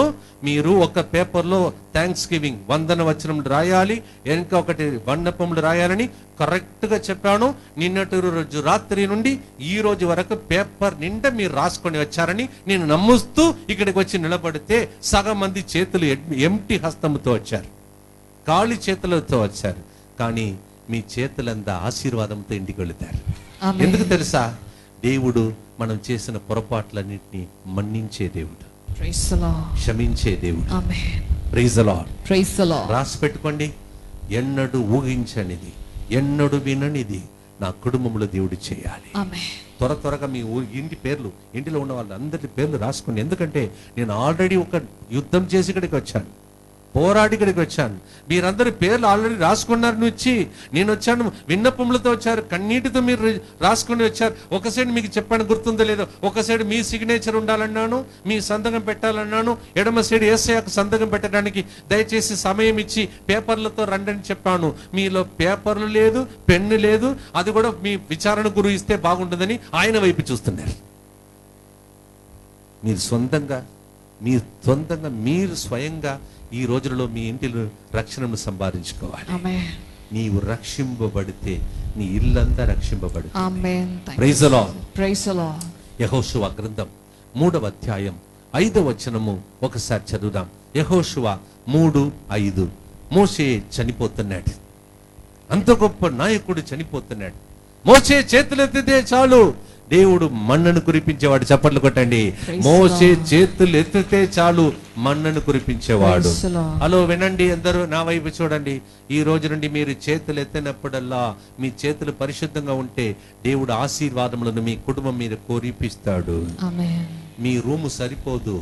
మీరు ఒక పేపర్లో థ్యాంక్స్ గివింగ్ వందన వచనములు రాయాలి, వెనక ఒకటి విన్నపములు రాయాలని కరెక్ట్ గా చెప్పాను. నిన్నటి రోజు రాత్రి నుండి ఈ రోజు వరకు పేపర్ నిండా మీరు రాసుకొని వచ్చారని నేను నమ్ముస్తూ ఇక్కడికి వచ్చి నిలబడితే సగం మంది చేతులు ఎంటి హస్తముతో వచ్చారు, ఖాళీ చేతులతో వచ్చారు. కానీ మీ చేతులంతా ఆశీర్వాదంతో ఇంటికి వెళుతారు. ఆమేన్. ఎందుకు తెలుసా? దేవుడు మనం చేసిన పొరపాట్లన్నింటినీ మన్నించే దేవుడు, Praise the Lord. క్షమించే దేవుడు. Amen. Praise the Lord. Praise the Lord. రాసి పెట్టుకోండి, ఎన్నడూ ఊహించనిది, ఎన్నడూ విననిది నా కుటుంబంలో దేవుడు చేయాలి. Amen. త్వరగా మీ ఇంటి పేర్లు, ఇంటిలో ఉన్న వాళ్ళందరి పేర్లు రాసుకోండి. ఎందుకంటే నేను ఆల్రెడీ ఒక యుద్ధం చేసి ఇక్కడికి వచ్చాను, పోరాడి ఇక్కడికి వచ్చాను. మీరందరి పేర్లు ఆల్రెడీ రాసుకున్నారు. వచ్చి నేను వచ్చాను, విన్నపములతో వచ్చారు, కన్నీటితో మీరు రాసుకుని వచ్చారు. ఒక సైడ్ మీకు చెప్పాను, గుర్తుందో లేదో, ఒక సైడ్ మీ సిగ్నేచర్ ఉండాలన్నాను, మీ సంతకం పెట్టాలన్నాను, ఎడమ సైడ్ యేసయ్యకు సంతకం పెట్టడానికి దయచేసి సమయం ఇచ్చి పేపర్లతో రండని చెప్పాను. మీలో పేపర్లు లేదు, పెన్ను లేదు, అది కూడా మీ విచారణ గురువు ఇస్తే బాగుంటుందని ఆయన వైపు చూస్తున్నారు. మీరు స్వయంగా ఈ రోజులలో మీ ఇంటిలో రక్షణను సంపాదించుకోవాలి. Amen. నీవు రక్షింపబడితే నీ ఇల్లంతా రక్షింపబడుతుంది. Amen. Thank Praise you, the Lord. Jesus. Praise the Lord. యెహోషువ గ్రంథం 3వ అధ్యాయం 5వ వచనము ఒకసారి చదువుదాం. యెహోషువ 3:5. మోషే చనిపోతున్నాడు, అంత గొప్ప నాయకుడు చనిపోతున్నాడు. మోషే చేతులెత్తితే చాలు దేవుడు మన్నను కురిపించేవాడు. చప్పట్లు కొట్టండి. మోషే చేతులు ఎత్తితే చాలు మన్నను కురిపించేవాడు. Praise the Lord. హలో వినండి, అందరూ నా వైపు చూడండి. ఈ రోజు నుండి మీరు చేతులు ఎత్తినప్పుడల్లా మీ చేతులు పరిశుద్ధంగా ఉంటే దేవుడు ఆశీర్వాదములను మీ కుటుంబం మీద కురిపిస్తాడు. Amen. మీ రూము సరిపోదు,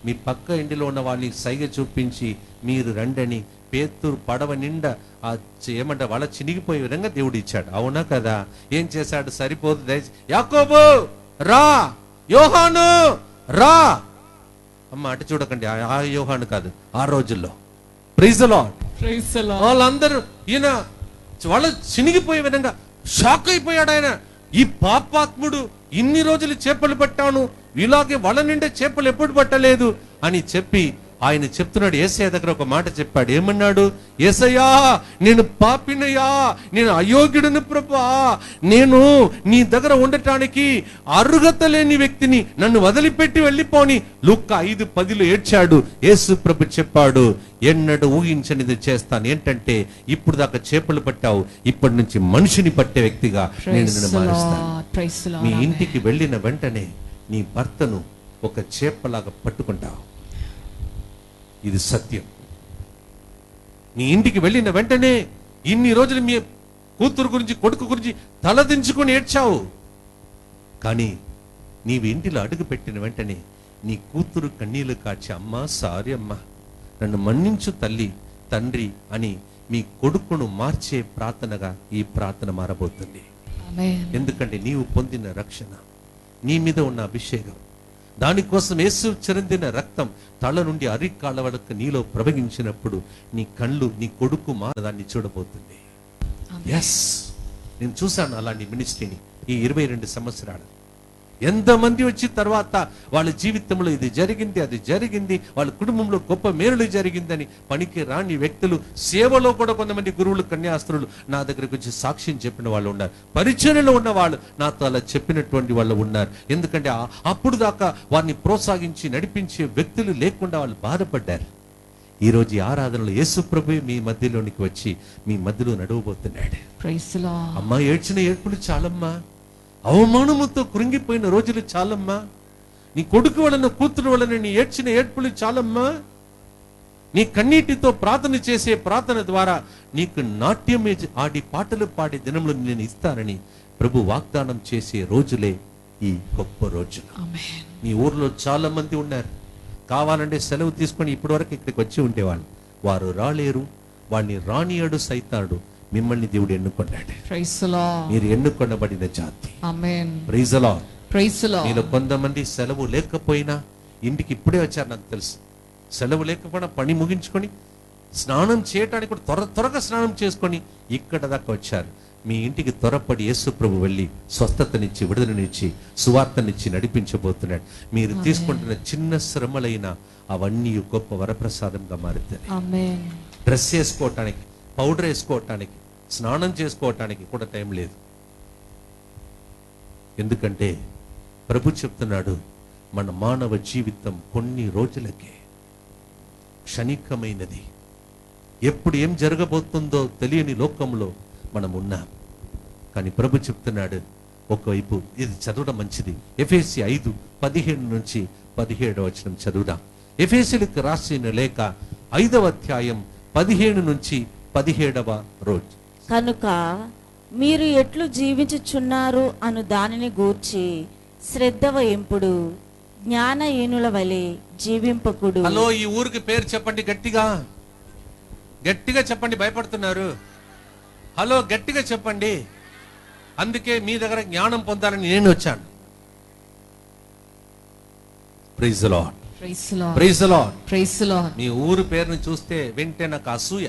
మీ పక్క ఇంటిలో ఉన్న వాళ్ళని సైగ చూపించి మీరు రండని పేతురు పడవ నిండా ఏమంట వాళ్ళ చినిగిపోయే విధంగా దేవుడు ఇచ్చాడు. అవునా కదా? ఏం చేశాడు? సరిపోదు. యాకోబు రా, యోహాను రా. అమ్మ అటు చూడకండి, ఆ యోహాను కాదు, ఆ రోజుల్లో. Praise the Lord. Praise the Lord. వాళ్ళందరూ ఈయన వాళ్ళ చినిగిపోయే విధంగా షాక్ అయిపోయాడు ఆయన. ఈ పాపాత్ముడు ఇన్ని రోజులు చేపలు పట్టాను, ఇలాగే వాళ్ళ నిండే చేపలు ఎప్పుడు పట్టలేదు అని చెప్పి ఆయన చెప్తున్నాడు. యేసయ్య దగ్గర ఒక మాట చెప్పాడు. ఏమన్నాడు? యేసయ్యా, నేను పాపినయ్యా, నేను అయోగ్యుడిని ప్రభువా, నేను నీ దగ్గర ఉండటానికి అర్హత లేని వ్యక్తిని, నన్ను వదిలిపెట్టి వెళ్ళిపోని. లూకా 5:10 ఏడ్చాడు. యేసు ప్రభు చెప్పాడు, ఎన్నడూ ఊహించనిది చేస్తాను. ఏంటంటే ఇప్పుడు దాకా చేపలు పట్టావు, ఇప్పటి నుంచి మనిషిని పట్టే వ్యక్తిగా నేను Praise నిన్ను the మారుస్తాను. Lord. Praise the Lord. Me Amen. ఇంటికి వెళ్ళిన వెంటనే నీ భర్తను ఒక చేపలాగా పట్టుకుంటావు. ఇది సత్యం. నీ ఇంటికి వెళ్ళిన వెంటనే ఇన్ని రోజులు మీ కూతురు గురించి, కొడుకు గురించి తలదించుకొని ఏడ్చావు. కానీ నీవు ఇంటిలో అడుగు పెట్టిన వెంటనే నీ కూతురు కన్నీళ్లు కాచి, అమ్మా సారీ అమ్మా, నన్ను మన్నించు తల్లి, తండ్రి అని మీ కొడుకును మార్చే ప్రార్థనగా ఈ ప్రార్థన మారబోతుంది. Amen. ఎందుకంటే నీవు పొందిన రక్షణ, నీ మీద ఉన్న అభిషేకం, దానికోసం యేసు చెందిన రక్తం తల నుండి అరికాళ్ళ వరకు నీలో ప్రవహించినప్పుడు నీ కళ్ళు, నీ కొడుకు దాన్ని చూడబోతుంది. ఎస్, నేను చూశాను అలాంటి మినిస్ట్రీని ఈ 22 సంవత్సరాలు. ఎంతమంది వచ్చి తర్వాత వాళ్ళ జీవితంలో ఇది జరిగింది, అది జరిగింది, వాళ్ళ కుటుంబంలో గొప్ప మేలులు జరిగిందని పనికి రాని వ్యక్తులు, సేవలో కూడా కొంతమంది గురువులు, కన్యాస్త్రులు నా దగ్గరకు వచ్చి సాక్ష్యం చెప్పిన వాళ్ళు ఉన్నారు. పరిచర్యలో ఉన్న వాళ్ళు నాతో అలా చెప్పినటువంటి వాళ్ళు ఉన్నారు. ఎందుకంటే అప్పుడు దాకా వారిని ప్రోత్సహించి నడిపించే వ్యక్తులు లేకుండా వాళ్ళు బాధపడ్డారు. ఈ రోజు ఈ ఆరాధనలో యేసు ప్రభువే మీ మధ్యలోనికి వచ్చి మీ మధ్యలో నడవబోతున్నాడు. Praise the Lord. అమ్మా, ఏడ్చిన ఏడ్పులు చాలమ్మా, అవమానముతో కృంగిపోయిన రోజులు చాలమ్మా, నీ కొడుకు వలన, కూతురు వలన నీ ఏడ్చిన ఏడ్పులు చాలమ్మా. నీ కన్నీటితో ప్రార్థన చేసే ప్రార్థన ద్వారా నీకు నాట్యం ఆడి పాటలు పాడే దినములు నేను ఇస్తానని ప్రభు వాగ్దానం చేసే రోజులే ఈ గొప్ప రోజులు. Amen. మీ ఊర్లో చాలా మంది ఉన్నారు, కావాలంటే సెలవు తీసుకొని ఇప్పటి వరకు ఇక్కడికి వచ్చి ఉండేవాళ్ళు. వారు రాలేరు, వాడిని రానియాడు సైతానుడు. మిమ్మల్ని దేవుడు ఎన్నుకున్నాడు. Praise the Lord. మీరు ఎన్నుకొనబడిన జాతి. Amen. Praise the Lord. Praise the Lord. మీలో కొంతమంది సెలవు లేకపోయినా ఇంటికి ఇప్పుడే వచ్చారు. నాకు తెలుసు, సెలవు లేకపోయినా పని ముగించుకొని స్నానం చేయటానికి కూడా త్వరగా స్నానం చేసుకొని ఇక్కడ దాకా వచ్చారు. మీ ఇంటికి త్వరపడి యేసు ప్రభు వెళ్ళి స్వస్థతనిచ్చి విడుదలనిచ్చి సువార్తనిచ్చి నడిపించబోతున్నాడు. మీరు తీసుకుంటున్న చిన్న శ్రమలైన అవన్నీ గొప్ప వరప్రసాదంగా మారుతాయి. ఆమేన్. డ్రెస్ వేసుకోవటానికి, పౌడర్ వేసుకోవటానికి, స్నానం చేసుకోవటానికి కూడా టైం లేదు. ఎందుకంటే ప్రభు చెప్తున్నాడు, మన మానవ జీవితం కొన్ని రోజులకే, క్షణికమైనది. ఎప్పుడు ఏం జరగబోతుందో తెలియని లోకంలో మనం ఉన్నాం. కానీ ప్రభు చెప్తున్నాడు, ఒకవైపు ఇది చదవడం మంచిది. ఎఫెసీ 5:15-17 చదువుదాం. ఎఫెసీలకు రాసిన లేఖ 5వ అధ్యాయం 15-17 కనుక మీరు ఎట్లు జీవించుచున్నారు అను దానిని గూర్చి శ్రద్ధ వహింపుడు, జ్ఞానహీనుల వలె జీవింపకుడు. హలో, ఈ ఊరికి పేరు చెప్పండి, గట్టిగా గట్టిగా చెప్పండి, భయపడుతున్నారు. హలో, గట్టిగా చెప్పండి. అందుకే మీ దగ్గర జ్ఞానం పొందాలని నేను వచ్చాను. Praise the lord, praise the lord, praise the lord, praise the lord. మీ ఊరు పేరుని చూస్తే వింటే నాకు అసూయ.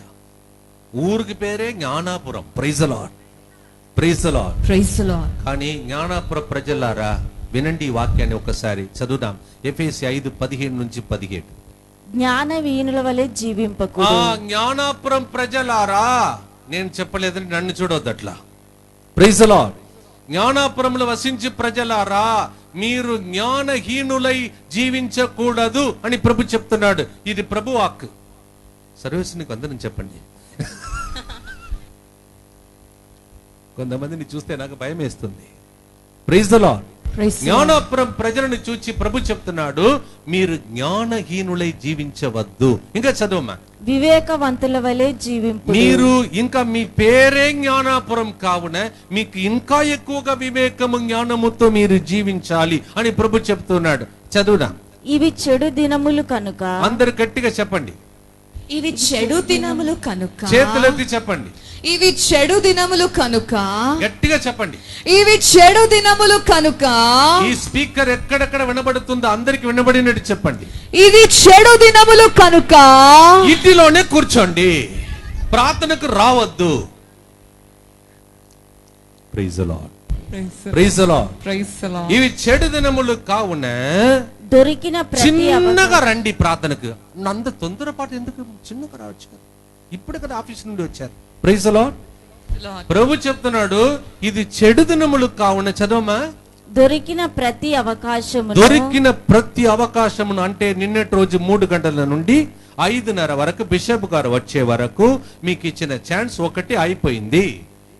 ఊరికి పేరే Gnanapuram. Praise the lord, praise the lord, praise the lord. కానీ జ్ఞానాపురం ప్రజలారా వినండి, ఈ వాక్యాన్ని ఒకసారి చదువుదాం. ఎఫెసీ 5:15-17. జ్ఞానహీనుల వలె జీవింపకుడు. జ్ఞానాపురం ప్రజలారా, నేను చెప్పలేదని నన్ను చూడవద్దు అట్లా. Praise the lord. జ్ఞానాపురంలో వసించి ప్రజలారా, మీరు జ్ఞానహీనులై జీవించకూడదు అని ప్రభు చెప్తున్నాడు. ఇది ప్రభు వాక్. సర్వేశ్వరునికి అందరం చెప్పండి. కొంతమందిని చూస్తే నాకు భయం వేస్తుంది. Praise the lord. జ్ఞానాపురం ప్రజలను చూచి ప్రభు చెప్తున్నాడు, మీరు జ్ఞానహీనులై జీవించవద్దు. ఇంకా చదువమ్మా. వివేకవంతుల వలె జీవింపు. మీరు ఇంకా మీ పేరే జ్ఞానాపురం కావున మీకు ఇంకా ఎక్కువగా వివేకము జ్ఞానముతో మీరు జీవించాలి అని ప్రభు చెప్తున్నాడు. చదువుదాం. ఇవి చెడు దినములు కనుక. అందరు గట్టిగా చెప్పండి. ఇవి చెడు దినములు కనుక. చేతులెత్తి చెప్పండి. ఇవి చెడు దినములు కనుక. గట్టిగా చెప్పండి. ఇవి చెడు దినములు కనుక. ఈ స్పీకర్ ఎక్కడెక్కడ వినబడుతుందో అందరికి వినబడినట్టు చెప్పండి. ఇది చెడు దినములు కనుక. ఇంటిలోనే కూర్చోండి, ప్రార్థనకు రావద్దు. Praise the lord, praise the lord, praise the Lord. ఇవి చెడు దినములు కావున దొరికిన ప్రతి చిన్నగా రండి ప్రార్థనకు. అంత తొందరపాటు ఎందుకు? చిన్నగా రావచ్చు కదా, ఇప్పుడే కదా ఆఫీస్ నుండి వచ్చారు. Praise the lord. ప్రభు చెప్తున్నాడు, ఇది చెడు దినములు కావున, చదవమా, దొరికిన ప్రతి అవకాశమును. దొరికిన ప్రతి అవకాశమును అంటే నిన్నటి రోజు 3 గంటల నుండి 5:30 వరకు బిషప్ గారు వచ్చే వరకు మీకు ఇచ్చిన ఛాన్స్ ఒకటి అయిపోయింది.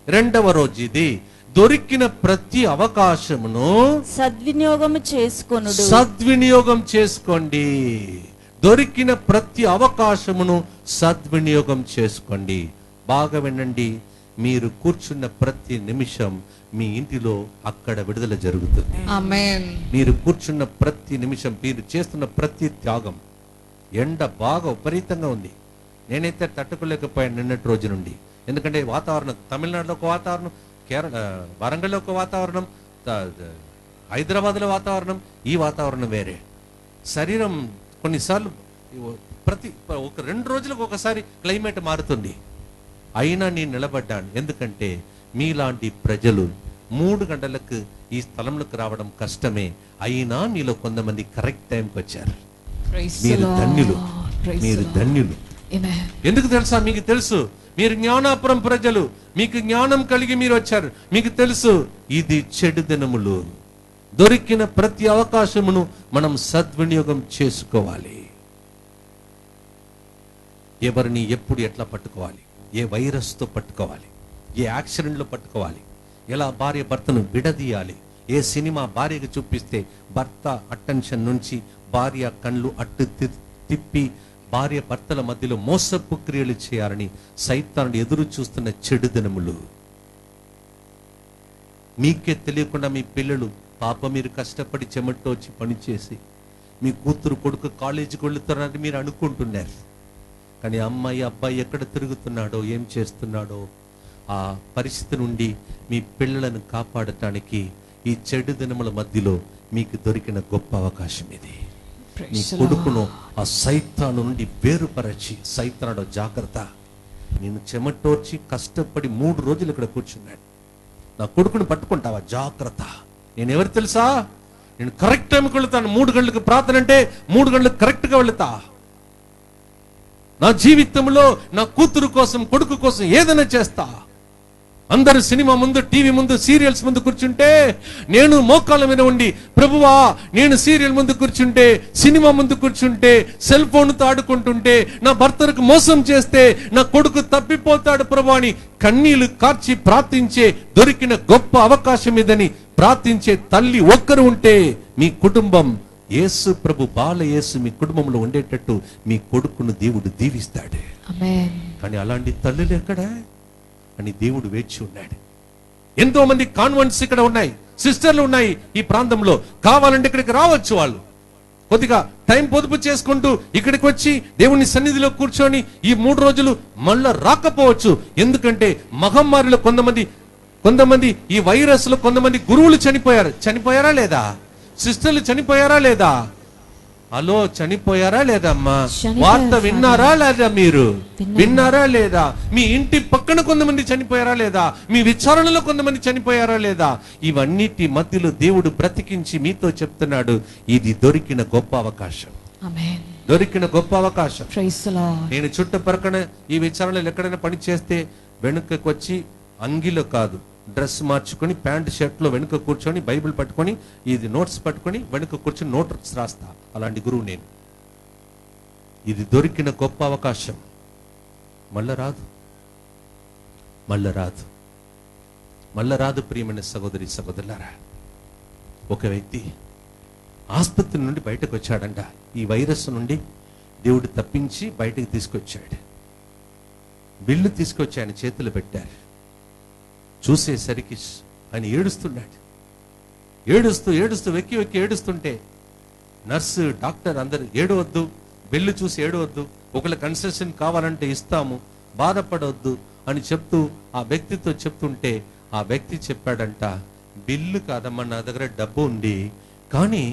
2వ రోజు ఇది. దొరికిన ప్రతి అవకాశమును సద్వినియోగం చేసుకొనుడు. సద్వినియోగం చేసుకోండి. దొరికిన ప్రతి అవకాశమును సద్వినియోగం చేసుకోండి. బాగా వినండి. మీరు కూర్చున్న ప్రతి నిమిషం మీ ఇంటిలో అక్కడ విడుదల జరుగుతుంది. ఆమేన్. మీరు కూర్చున్న ప్రతి నిమిషం, మీరు చేస్తున్న ప్రతి త్యాగం. ఎండ బాగా విపరీతంగా ఉంది. నేనైతే తట్టుకోలేకపోయాను నిన్నటి రోజు నుండి. ఎందుకంటే వాతావరణం, తమిళనాడులో ఒక వాతావరణం, కేరళ వరంగల్లో ఒక వాతావరణం, హైదరాబాద్లో వాతావరణం, ఈ వాతావరణం వేరే. శరీరం కొన్నిసార్లు ఒక 2 రోజులకు ఒకసారి క్లైమేట్ మారుతుంది. అయినా నేను నిలబడ్డాను. ఎందుకంటే మీలాంటి ప్రజలు 3 గంటలకు ఈ స్థలంలోకి రావడం కష్టమే. అయినా మీలో కొంతమంది కరెక్ట్ టైంకి వచ్చారు. మీరు ధన్యులు, మీరు ధన్యులు. ఎందుకు తెలుసా? మీకు తెలుసు, మీరు జ్ఞానాపురం ప్రజలు, మీకు జ్ఞానం కలిగి మీరు వచ్చారు. మీకు తెలుసు ఇది చెడు దినములు. దొరికిన ప్రతి అవకాశమును మనం సద్వినియోగం చేసుకోవాలి. ఎవరిని ఎప్పుడు ఎట్లా పట్టుకోవాలి, ఏ వైరస్తో పట్టుకోవాలి, ఏ యాక్సిడెంట్లో పట్టుకోవాలి, ఎలా భార్య భర్తను విడదీయాలి, ఏ సినిమా భార్యకు చూపిస్తే భర్త అటెన్షన్ నుంచి భార్య కళ్ళు అట్టు తిప్పి భార్య భర్తల మధ్యలో మోసపు క్రియలు చేయాలని సైతానుడు ఎదురు చూస్తున్న చెడు దినములు. మీకే తెలియకుండా మీ పిల్లలు పాప మీరు కష్టపడి చెమటో వచ్చి పనిచేసి మీ కూతురు కొడుకు కాలేజీకి వెళుతున్నారని మీరు అనుకుంటున్నారు. కానీ అమ్మాయి అబ్బాయి ఎక్కడ తిరుగుతున్నాడో, ఏం చేస్తున్నాడో, ఆ పరిస్థితి నుండి మీ పిల్లలను కాపాడటానికి ఈ చెడు దినముల మధ్యలో మీకు దొరికిన గొప్ప అవకాశం ఇది. మీ కొడుకును ఆ సైతాను నుండి వేరుపరచి, సైతానుడు జాగ్రత్త, నేను చెమటోర్చి కష్టపడి 3 రోజులు ఇక్కడ కూర్చున్నాడు. నా కొడుకుని పట్టుకుంటావా? జాగ్రత్త. నేను ఎవరు తెలుసా? నేను కరెక్ట్ టైంకి వెళుతాను. 3 గంటలకు ప్రార్థన అంటే 3 గంటలకు కరెక్ట్గా వెళుతా. నా జీవితంలో నా కూతురు కోసం, కొడుకు కోసం ఏదైనా చేస్తా. అందరు సినిమా ముందు, టీవీ ముందు, సీరియల్స్ ముందు కూర్చుంటే నేను మోకాళ్ళ మీద ఉండి, ప్రభువా నేను సీరియల్ ముందు కూర్చుంటే, సినిమా ముందు కూర్చుంటే, సెల్ ఫోన్తో ఆడుకుంటుంటే, నా భర్తకు మోసం చేస్తే నా కొడుకు తప్పిపోతాడు ప్రభువా అని కన్నీళ్లు కార్చి ప్రార్థించే దొరికిన గొప్ప అవకాశం ఇదని ప్రార్థించే తల్లి ఒక్కరు ఉంటే మీ కుటుంబం యేసు ప్రభు బాల యేసు మీ కుటుంబంలో ఉండేటట్టు మీ కొడుకును దేవుడు దీవిస్తాడు. ఆమేన్. కానీ అలాంటి తల్లులు ఎక్కడ అని దేవుడు వేచి ఉన్నాడు. ఎంతో మంది కాన్వెంట్స్ ఇక్కడ ఉన్నాయి, సిస్టర్లు ఉన్నాయి ఈ ప్రాంతంలో. కావాలంటే ఇక్కడికి రావచ్చు. వాళ్ళు కొద్దిగా టైం పొదుపు చేసుకుంటూ ఇక్కడికి వచ్చి దేవుని సన్నిధిలో కూర్చొని ఈ 3 రోజులు మళ్ళా రాకపోవచ్చు. ఎందుకంటే మహమ్మారిలో కొంతమంది ఈ వైరస్ లో కొంతమంది గురువులు చనిపోయారా లేదా? సిస్టర్లు చనిపోయారా లేదా? హలో, చనిపోయారా లేదా అమ్మా? వార్త విన్నారా లేదా? మీరు విన్నారా లేదా? మీ ఇంటి పక్కన కొంతమంది చనిపోయారా లేదా? మీ విచారణలో కొంతమంది చనిపోయారా లేదా? ఇవన్నిటి మధ్యలో దేవుడు బ్రతికించి మీతో చెప్తున్నాడు, ఇది దొరికిన గొప్ప అవకాశం. ఆమేన్. దొరికిన గొప్ప అవకాశం. Praise the Lord. నేను చుట్టుపక్కన ఈ విచారణలో ఎక్కడైనా పని చేస్తే వెనుకకు వచ్చి అంగిలో కాదు, డ్రెస్ మార్చుకొని ప్యాంట్ షర్ట్ లో వెనుక కూర్చొని బైబిల్ పట్టుకొని ఇది నోట్స్ పట్టుకొని వెనుక కూర్చొని నోట్స్ రాస్తా. అలాంటి గురువు నేను. ఇది దొరికిన గొప్ప అవకాశం. మళ్ళా రాదు ప్రియమైన సహోదరి సహోదరులారా. ఒక వ్యక్తి ఆసుపత్రి నుండి బయటకు వచ్చాడంట. ఈ వైరస్ నుండి దేవుడు తప్పించి బయటకు తీసుకొచ్చాడు. బిల్లు తీసుకొచ్చి ఆయన చేతులు పెట్టారు. చూసేసరికి ఆయన ఏడుస్తున్నాడు. ఏడుస్తూ వెక్కి ఏడుస్తుంటే నర్సు, డాక్టర్ అందరు ఏడవద్దు, బిల్లు చూసి ఏడవద్దు, ఒకళ్ళ కన్సెషన్ కావాలంటే ఇస్తాము, బాధపడవద్దు అని చెప్తూ ఆ వ్యక్తితో చెప్తుంటే ఆ వ్యక్తి చెప్పాడంట, బిల్లు కాదమ్మా, నా దగ్గర డబ్బు ఉంది, కానీ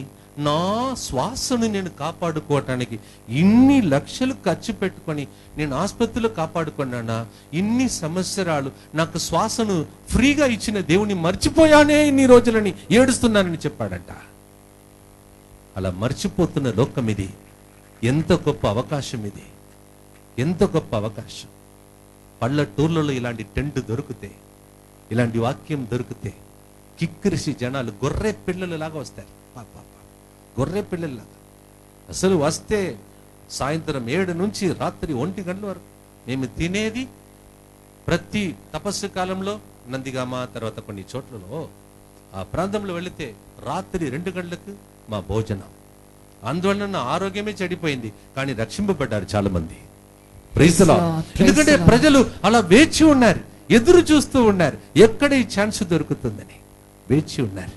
నా శ్వాసను నేను కాపాడుకోవటానికి ఇన్ని లక్షలు ఖర్చు పెట్టుకొని నేను ఆసుపత్రిలో కాపాడుకున్నానా, ఇన్ని సంవత్సరాలు నాకు శ్వాసను ఫ్రీగా ఇచ్చిన దేవుని మర్చిపోయానే ఇన్ని రోజులని ఏడుస్తున్నానని చెప్పాడంట. అలా మర్చిపోతున్న లోకం ఇది. ఎంత గొప్ప అవకాశం ఇది, ఎంత గొప్ప అవకాశం. పల్లెటూర్లలో ఇలాంటి టెంట్ దొరికితే, ఇలాంటి వాక్యం దొరికితే కిక్కిరిసి జనాలు గొర్రె పిల్లలు లాగా వస్తారు. గొర్రె పిల్లల్లాగా అసలు వస్తే సాయంత్రం 7 నుంచి రాత్రి 1 గంటల వరకు. మేము తినేది ప్రతి తపస్సు కాలంలో నందిగామ తర్వాత కొన్ని చోట్లలో ఆ ప్రాంతంలో వెళితే రాత్రి 2 గంటలకు మా భోజనం. అందువల్ల నా ఆరోగ్యమే చెడిపోయింది, కానీ రక్షింపబడ్డారు చాలా మంది. Praise the Lord. ఎందుకంటే ప్రజలు అలా వేచి ఉన్నారు, ఎదురు చూస్తూ ఉన్నారు, ఎక్కడ ఈ ఛాన్స్ దొరుకుతుందని వేచి ఉన్నారు,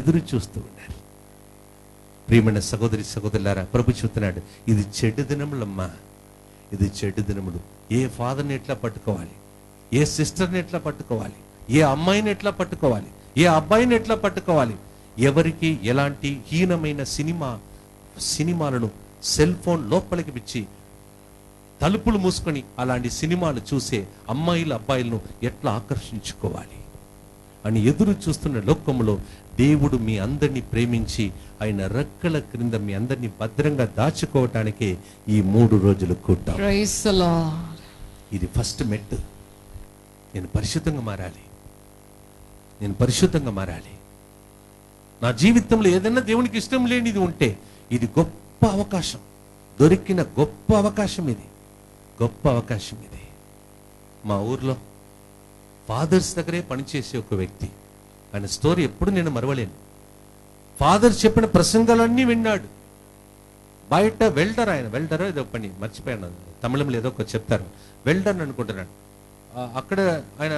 ఎదురు చూస్తూ ఉన్నారు. ప్రియమైన సహోదరి సహోదరులారా, ప్రభు చెప్తున్నాడు, ఇది చెడు దినములమ్మా, ఇది చెడు దినములు. ఏ ఫాదర్ని ఎట్లా పట్టుకోవాలి, ఏ సిస్టర్ని ఎట్లా పట్టుకోవాలి, ఏ అమ్మాయిని ఎట్లా పట్టుకోవాలి, ఏ అబ్బాయిని ఎట్లా పట్టుకోవాలి, ఎవరికి ఎలాంటి హీనమైన సినిమాలను సెల్ ఫోన్ లోపలికి పిచ్చి తలుపులు మూసుకొని అలాంటి సినిమాలు చూసే అమ్మాయిలు అబ్బాయిలను ఎట్లా ఆకర్షించుకోవాలి అని ఎదురు చూస్తున్న లోకములో దేవుడు మీ అందరినీ ప్రేమించి ఆయన రెక్కల క్రింద మీ అందరినీ భద్రంగా దాచుకోవటానికే ఈ 3 రోజులు కూడ్డాం. Praise the lord. ఇది ఫస్ట్ మెట్టు. నేను పరిశుద్ధంగా మారాలి. నా జీవితంలో ఏదైనా దేవునికి ఇష్టం లేనిది ఉంటే ఇది గొప్ప అవకాశం, దొరికిన గొప్ప అవకాశం ఇది, గొప్ప అవకాశం ఇది. మా ఊర్లో ఫాదర్స్ దగ్గరే పనిచేసే ఒక వ్యక్తి, ఆయన స్టోరీ ఎప్పుడు నేను మరవలేను. ఫాదర్ చెప్పిన ప్రసంగాలన్నీ విన్నాడు. బయట వెల్డర్ ఏదో పని మర్చిపోయాను, తమిళంలో ఏదో ఒక చెప్తారు, వెల్డర్ అనుకుంటున్నాడు. అక్కడ ఆయన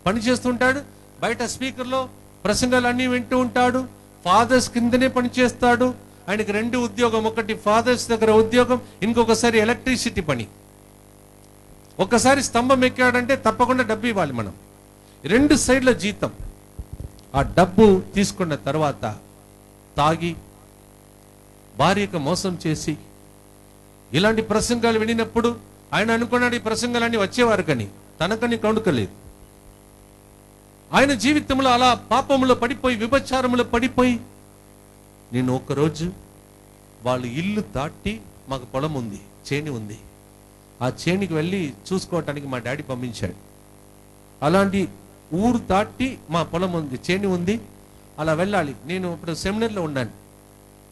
పని చేస్తుంటాడు, బయట స్పీకర్లో ప్రసంగాలన్నీ వింటూ ఉంటాడు. ఫాదర్స్ కిందనే పని చేస్తాడు. ఆయనకి 2 ఉద్యోగం, ఒకటి ఫాదర్స్ దగ్గర ఉద్యోగం, ఇంకొకసారి ఎలక్ట్రిసిటీ పని. ఒకసారి స్తంభం ఎక్కాడంటే తప్పకుండా డబ్బు ఇవ్వాలి మనం, 2 సైడ్ల జీతం. ఆ డబ్బు తీసుకున్న తర్వాత తాగి భార్యకు మోసం చేసి ఇలాంటి ప్రసంగాలు వినినప్పుడు ఆయన అనుకున్నాడు ఈ ప్రసంగాలన్నీ వచ్చేవారు, కానీ తనకని కౌండుకలేదు. ఆయన జీవితంలో అలా పాపములో పడిపోయి, విభచారములో పడిపోయి, నేను ఒకరోజు వాళ్ళ ఇల్లు దాటి, మాకు పొలం ఉంది, చేని ఉంది, ఆ చేనికి వెళ్ళి చూసుకోవటానికి మా డాడీ పంపించాడు. అలాంటి ఊరు దాటి మా పొలం ఉంది, చేని ఉంది, అలా వెళ్ళాలి. నేను ఇప్పుడు సెమినర్లో ఉన్నాను.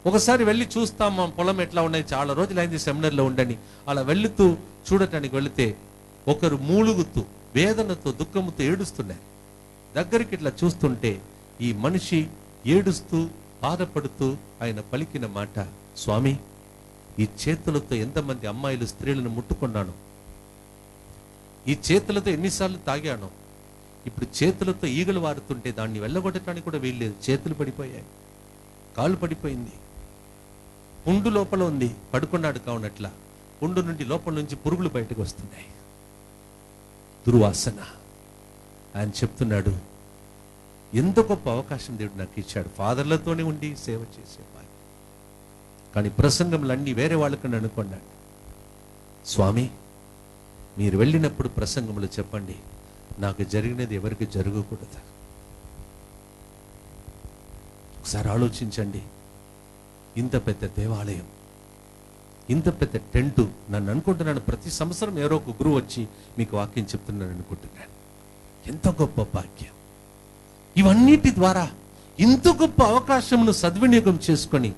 ఒకసారి వెళ్ళి చూస్తాం మా పొలం ఎట్లా ఉన్నాయి, చాలా రోజులు అయింది సెమినర్లో ఉండని. అలా వెళుతూ చూడటానికి వెళితే ఒకరు మూలుగుతూ, వేదనతో, దుఃఖముతో ఏడుస్తున్నారు. దగ్గరికి ఇట్లా చూస్తుంటే ఈ మనిషి ఏడుస్తూ, బాధపడుతూ ఆయన పలికిన మాట, స్వామి, ఈ చేతులతో ఎంతమంది అమ్మాయిలు, స్త్రీలను ముట్టుకున్నాను, ఈ చేతులతో ఎన్నిసార్లు తాగాను, ఇప్పుడు చేతులతో ఈగలు వారుతుంటే దాన్ని వెళ్ళగొట్టడానికి కూడా వీల్లేదు, చేతులు పడిపోయాయి, కాళ్ళు పడిపోయింది, పుండు లోపల ఉంది, పడుకున్నాడు కావునట్లా పుండు నుండి లోపల నుంచి పురుగులు బయటకు వస్తున్నాయి, దుర్వాసన. ఆయన చెప్తున్నాడు, ఎంత గొప్ప అవకాశం దేవుడు నాకు ఇచ్చాడు, ఫాదర్లతోనే ఉండి సేవ చేసేవాడు, కానీ ప్రసంగములన్నీ వేరే వాళ్ళకని అనుకున్నాడు. స్వామి, మీరు వెళ్ళినప్పుడు ప్రసంగములు చెప్పండి, నాకు జరిగినది ఎవరికి జరగకూడదు. ఒకసారి ఆలోచించండి, ఇంత పెద్ద దేవాలయం, ఇంత పెద్ద టెంటు, నన్ను అనుకుంటున్నాను ప్రతి సంవత్సరం ఎవరో ఒక గురువు వచ్చి మీకు వాక్యం చెప్తున్నాను అనుకుంటున్నాను. ఎంత గొప్ప భాగ్యం! ఇవన్నిటి ద్వారా ఇంత గొప్ప అవకాశమును సద్వినియోగం చేసుకొని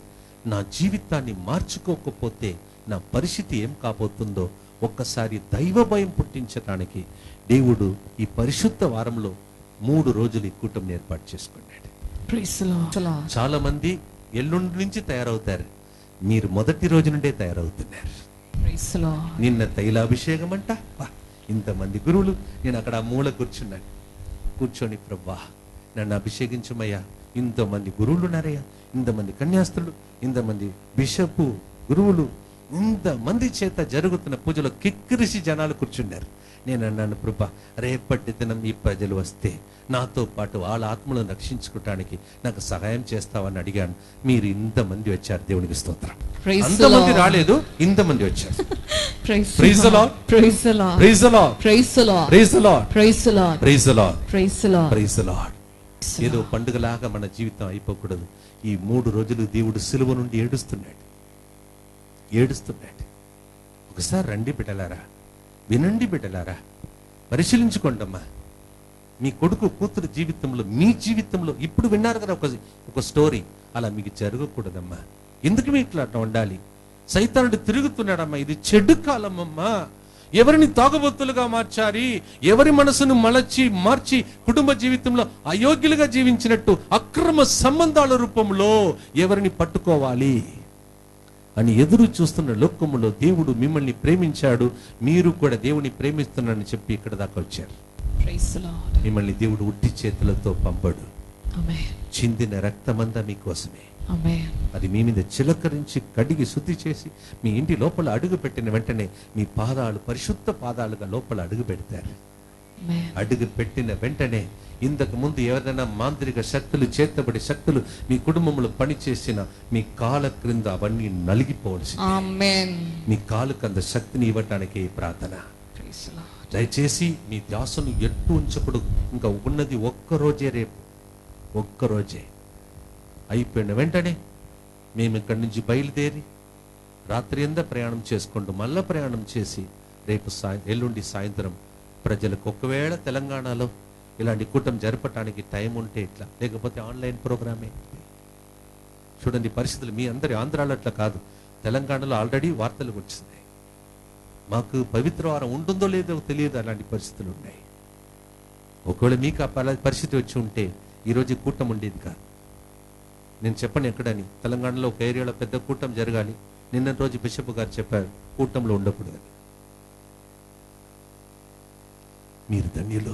నా జీవితాన్ని మార్చుకోకపోతే నా పరిస్థితి ఏం కాబోతుందో ఒక్కసారి దైవ భయం పుట్టించడానికి దేవుడు ఈ పరిశుద్ధ వారంలో 3 రోజులు ఈ కూటమిని ఏర్పాటు చేసుకున్నాడు. Praise the Lord. చాలా మంది ఎల్లుండి నుంచి తయారవుతారు, మీరు మొదటి రోజు నుండే తయారవుతున్నారు. Praise the Lord. నిన్న తైలాభిషేకం అంట, ఇంతమంది గురువులు, నేను అక్కడ ఆ మూల కూర్చున్నాను. కూర్చొని, ప్రభా నన్ను అభిషేకించమయ్యా, ఇంతమంది గురువులు ఉన్నారయ్యా, ఇంతమంది కన్యాస్త్రులు, ఇంతమంది బిషపు గురువులు, ఇంతమంది చేత జరుగుతున్న పూజలో కిక్కిరిసి జనాలు కూర్చున్నారు. నేను అన్నాను, ప్రభా రేపటి దినం ఈ ప్రజలు వస్తే నాతో పాటు వాళ్ళ ఆత్మలను రక్షించుకోవటానికి నాకు సహాయం చేస్తావని అడిగాను. మీరు ఇంతమంది వచ్చారు, దేవునికి స్తోత్రం. Praise the అంతమంది Lord. రాలేదు, ఇంతమంది వచ్చారు. Praise Praise the the Lord. Lord. Praise the Lord. Praise the Lord. Praise the Lord. Praise the Lord. Praise the Lord. Praise the Lord. Praise the Lord. Praise the Lord. ఏదో పండుగలాగా మన జీవితం అయిపోకూడదు. ఈ 3 రోజులు దేవుడు సిలువ నుండి ఏడుస్తున్నాడు. ఒకసారి రండి బిడ్డలారా, వినండి బిడ్డలారా, పరిశీలించుకోండమ్మా. మీ కొడుకు కూతురు జీవితంలో, మీ జీవితంలో ఇప్పుడు విన్నారు కదా ఒక స్టోరీ, అలా మీకు జరగకూడదమ్మా. ఎందుకు మీకు ఇట్లా ఉండాలి? సైతానుడు తిరుగుతున్నాడమ్మా. ఇది చెడు కాలమమ్మా. ఎవరిని తాగుబోతులుగా మార్చారి, ఎవరి మనసును మార్చి కుటుంబ జీవితంలో అయోగ్యులుగా జీవించినట్టు అక్రమ సంబంధాల రూపంలో ఎవరిని పట్టుకోవాలి అని ఎదురు చూస్తున్న లోకములో దేవుడు మిమ్మల్ని ప్రేమించాడు, మీరు కూడా దేవుని ప్రేమిస్తున్నారని చెప్పి ఇక్కడ దాకా వచ్చారు. Praise the Lord. మిమ్మల్ని దేవుడు ఉట్టి చేతులతో పంపడు. Amen. చిందిన రక్తమంతా మీకోసమే. Amen. అది మీ మీద చిలకరించి కడిగి శుద్ధి చేసి మీ ఇంటి లోపల అడుగు పెట్టిన వెంటనే మీ పాదాలు పరిశుద్ధ పాదాలుగా లోపల అడుగు పెడతారు. Amen. అడుగు పెట్టిన వెంటనే ఇంతకు ముందు ఏదైనా మాంత్రిక శక్తులు, చేతబడి శక్తులు మీ కుటుంబంలో పనిచేసిన మీ కాళ్ళ క్రింద అవన్నీ నలిగిపోవలసి. Amen. మీ కాలుకు అంత శక్తిని ఇవ్వటానికి ఈ ప్రార్థన. Praise the Lord. దయచేసి మీ ధ్యాసను ఎట్టు ఉంచకూడదు. ఇంకా ఉన్నది ఒక్కరోజే, రేపు ఒక్కరోజే. అయిపోయిన వెంటనే మేము ఇక్కడి నుంచి బయలుదేరి రాత్రి అంతా ప్రయాణం చేసుకుంటూ మళ్ళా ప్రయాణం చేసి రేపు ఎల్లుండి సాయంత్రం ప్రజలకు, ఒకవేళ తెలంగాణలో ఇలాంటి కూటమి జరపటానికి టైం ఉంటే ఇట్లా, లేకపోతే ఆన్లైన్ ప్రోగ్రామే. చూడండి పరిస్థితులు, మీ అందరి ఆంధ్రాలో అట్లా కాదు, తెలంగాణలో ఆల్రెడీ వార్తలు వచ్చినాయి. మాకు పవిత్ర వారం ఉంటుందో లేదో తెలియదు, అలాంటి పరిస్థితులు ఉన్నాయి. ఒకవేళ మీకు ఆ పరిస్థితి వచ్చి ఉంటే ఈరోజు కూటమి ఉండేది కాదు. నేను చెప్పను ఎక్కడని, తెలంగాణలో ఒక ఏరియాలో పెద్ద కూటమి జరగాలి, నిన్న రోజు బిషప్ గారు చెప్పారు కూటమిలో ఉండకూడదని. మీరు ధన్యులు.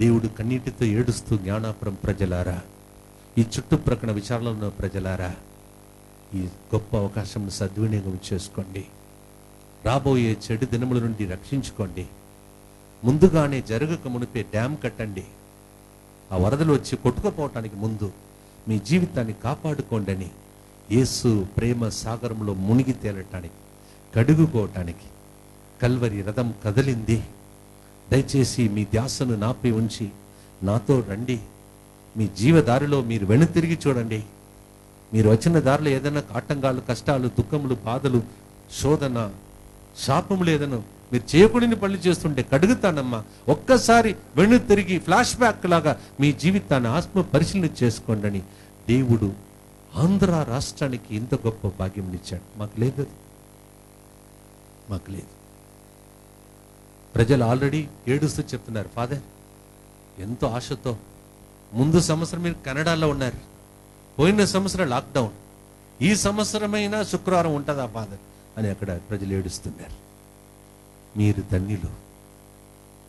దేవుడు కన్నీటితో ఏడుస్తూ, జ్ఞానాపురం ప్రజలారా, ఈ చుట్టుప్రక్కల విచారణలో ఉన్న ప్రజలారా, ఈ గొప్ప అవకాశం సద్వినియోగం చేసుకోండి. రాబోయే చెడు దినముల నుండి రక్షించుకోండి. ముందుగానే జరగక మునిపే డ్యామ్ కట్టండి. ఆ వరదలు వచ్చి కొట్టుకుపోవటానికి ముందు మీ జీవితాన్ని కాపాడుకోండి అని యేసు ప్రేమ సాగరంలో మునిగి తేలటానికి, కడుగుకోవటానికి కల్వరి రథం కదిలింది. దయచేసి మీ ధ్యాసను నాపై ఉంచి నాతో రండి. మీ జీవదారిలో మీరు వెనుతిరిగి చూడండి. మీరు వచ్చిన దారిలో ఏదైనా ఆటంకాలు, కష్టాలు, దుఃఖములు, బాధలు, శోధన, శాపములు ఏదైనా మీరు చేయకూడని పనులు చేస్తుంటే కడుగుతానమ్మా. ఒక్కసారి వెను తిరిగి ఫ్లాష్ బ్యాక్ లాగా మీ జీవితాన్ని ఆత్మ పరిశీలన చేసుకోండి. దేవుడు ఆంధ్ర రాష్ట్రానికి ఇంత గొప్ప భాగ్యం ఇచ్చాడు. మాకు లేదు, మాకు లేదు. ప్రజలు ఆల్రెడీ ఏడుస్తూ చెప్తున్నారు, ఫాదర్ ఎంతో ఆశతో ముందు సంవత్సరం మీరు కెనడాలో ఉన్నారు, పోయిన సంవత్సరం లాక్డౌన్, ఈ సంవత్సరమైనా శుక్రవారం ఉంటుందా ఫాదర్ అని అక్కడ ప్రజలు ఏడుస్తున్నారు. మీరు ధన్యులు.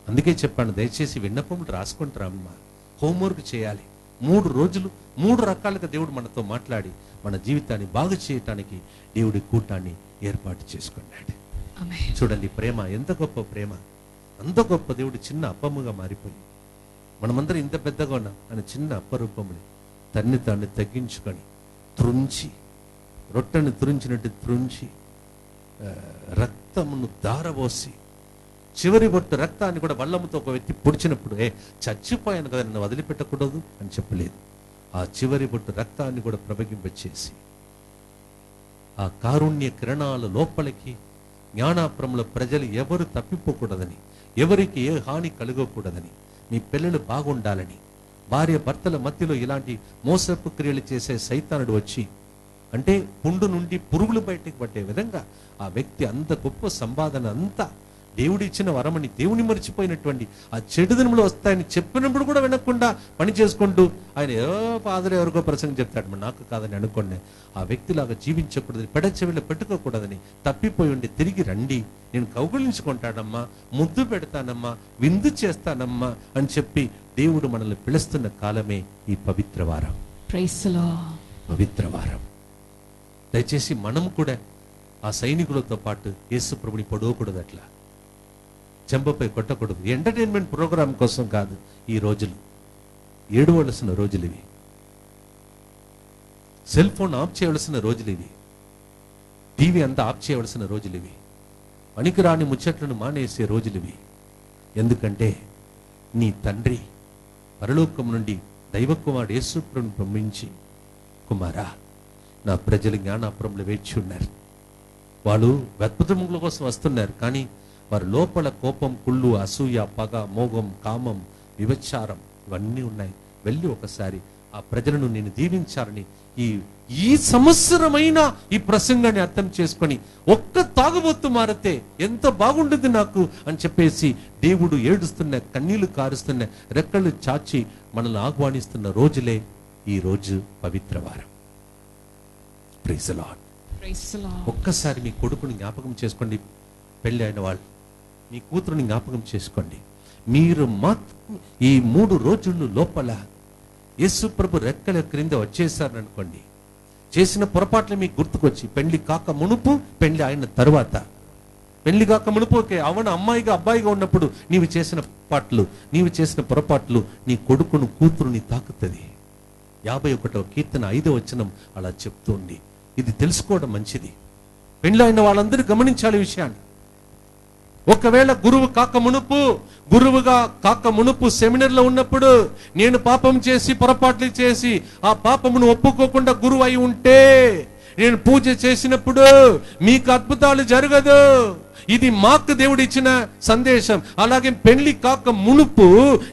అందుకే చెప్పాను, దయచేసి విన్నపములు రాసుకుంటారమ్మా. హోంవర్క్ చేయాలి. 3 రోజులు 3 రకాలుగా దేవుడు మనతో మాట్లాడి మన జీవితాన్ని బాగు చేయటానికి దేవుడి కూటాన్ని ఏర్పాటు చేసుకున్నాడు. ఆమేన్. చూడండి ప్రేమ, ఎంత గొప్ప ప్రేమ. అంత గొప్ప దేవుడు చిన్న అప్పముగా మారిపోయి, మనమందరం ఇంత పెద్దగా ఉన్నాం, ఆయన చిన్న అప్పరూపముని తన్ని తాన్ని తగ్గించుకొని త్రుంచి, రొట్టెను త్రుంచినట్టు త్రుంచి రక్తమును దారబోసి, చివరి బొట్టు రక్తాన్ని కూడా వల్లముతో ఒక వ్యక్తి పొడిచినప్పుడు చచ్చిపోయాను కదా నన్ను వదిలిపెట్టకూడదు అని చెప్పలేదు. ఆ చివరి బొట్టు రక్తాన్ని కూడా ప్రవగింపచేసి ఆ కారుణ్య కిరణాల లోపలికి జ్ఞానాపురంలో ప్రజలు ఎవరు తప్పిపోకూడదని, ఎవరికి ఏ హాని కలగకూడదని, మీ పిల్లలు బాగుండాలని, భార్య భర్తల మధ్యలో ఇలాంటి మోసపు క్రియలు చేసే సైతానుడు వచ్చి, అంటే పుండు నుండి పురుగులు బయటకు పట్టే విధంగా ఆ వ్యక్తి అంత గొప్ప సంపాదన అంతా దేవుడు ఇచ్చిన వరమని దేవుని మర్చిపోయినటువంటి ఆ చెడు దినములు వస్తాయని చెప్పినప్పుడు కూడా వినకుండా పని చేసుకుంటూ ఆయన ఫాదర్ ఎవరికో ప్రసంగం చెప్తాడు, మరి నాకు కాదని అనుకోండి. ఆ వ్యక్తిలాగా జీవించకూడదని, పెడచెవిలో పెట్టుకోకూడదని, తప్పిపోయి ఉండి తిరిగి రండి, నేను కౌగులించుకుంటానమ్మా, ముద్దు పెడతానమ్మా, విందు చేస్తానమ్మా అని చెప్పి దేవుడు మనల్ని పిలుస్తున్న కాలమే ఈ పవిత్ర వారం. Praise the lord. పవిత్ర వారం. దయచేసి మనం కూడా ఆ సైనికులతో పాటు యేసు ప్రభుని పొడవకూడదు, అట్లా చెంపపై కొట్టకూడదు. ఎంటర్టైన్మెంట్ ప్రోగ్రాం కోసం కాదు. ఈ రోజులు ఏడవలసిన రోజులు ఇవి. సెల్ ఫోన్ ఆఫ్ చేయవలసిన రోజులు ఇవి. టీవీ అంతా ఆఫ్ చేయవలసిన రోజులు ఇవి. పనికిరాని ముచ్చట్లను మానేసే రోజులు ఇవి. ఎందుకంటే నీ తండ్రి పరలోకం నుండి దైవ కుమారుడు యేసు ప్రభువుని పంపించి, కుమారా నా ప్రజలు జ్ఞానాపురంలో వేచి ఉన్నారు, వాళ్ళు అద్భుతముల కోసం వస్తున్నారు, కానీ వారి లోపల కోపం, కుళ్ళు, అసూయ, పగ, మోగం, కామం, వివచారం ఇవన్నీ ఉన్నాయి. వెళ్ళి ఒకసారి ఆ ప్రజలను నేను దీవించాలని ఈ సంవత్సరమైన ఈ ప్రసంగాన్ని అర్థం చేసుకొని ఒక్క తాగుబోతు మారితే ఎంత బాగుంటుంది నాకు అని చెప్పేసి దేవుడు ఏడుస్తున్న, కన్నీళ్లు కారుస్తున్న, రెక్కలు చాచి మనల్ని ఆహ్వానిస్తున్న రోజులే ఈ రోజు పవిత్ర వారం. Praise the lord. Praise the Lord. ఒక్కసారి మీ కొడుకుని జ్ఞాపకం చేసుకోండి, పెళ్ళి అయిన వాళ్ళు మీ కూతురుని జ్ఞాపకం చేసుకోండి. మీరు మాత్రం ఈ 3 రోజుల లోపల యేసు ప్రభు రెక్కల క్రింద వచ్చేసారనుకోండి, చేసిన పొరపాట్లు మీకు గుర్తుకొచ్చి, పెళ్లి కాక మునుపు, పెళ్లి అయిన తరువాత, పెళ్లి కాక మునుపు అవన అమ్మాయిగా అబ్బాయిగా ఉన్నప్పుడు నీవు చేసిన పాటలు, నీవు చేసిన పొరపాట్లు నీ కొడుకును కూతురుని తాకుతుంది. 51వ కీర్తన 5వ వచనం అలా చెప్తుంది. ఇది తెలుసుకోవడం మంచిది. పెళ్లి అయిన వాళ్ళందరూ గమనించాలి ఈ విషయాన్ని. ఒకవేళ గురువుగా కాక మునుపు సెమినర్లో ఉన్నప్పుడు నేను పాపం చేసి పొరపాట్లు చేసి ఆ పాపమును ఒప్పుకోకుండా గురువు అయి ఉంటే, నేను పూజ చేసినప్పుడు మీకు అద్భుతాలు జరగదు. ఇది మాకు దేవుడు ఇచ్చిన సందేశం. అలాగే పెళ్లి కాక మునుపు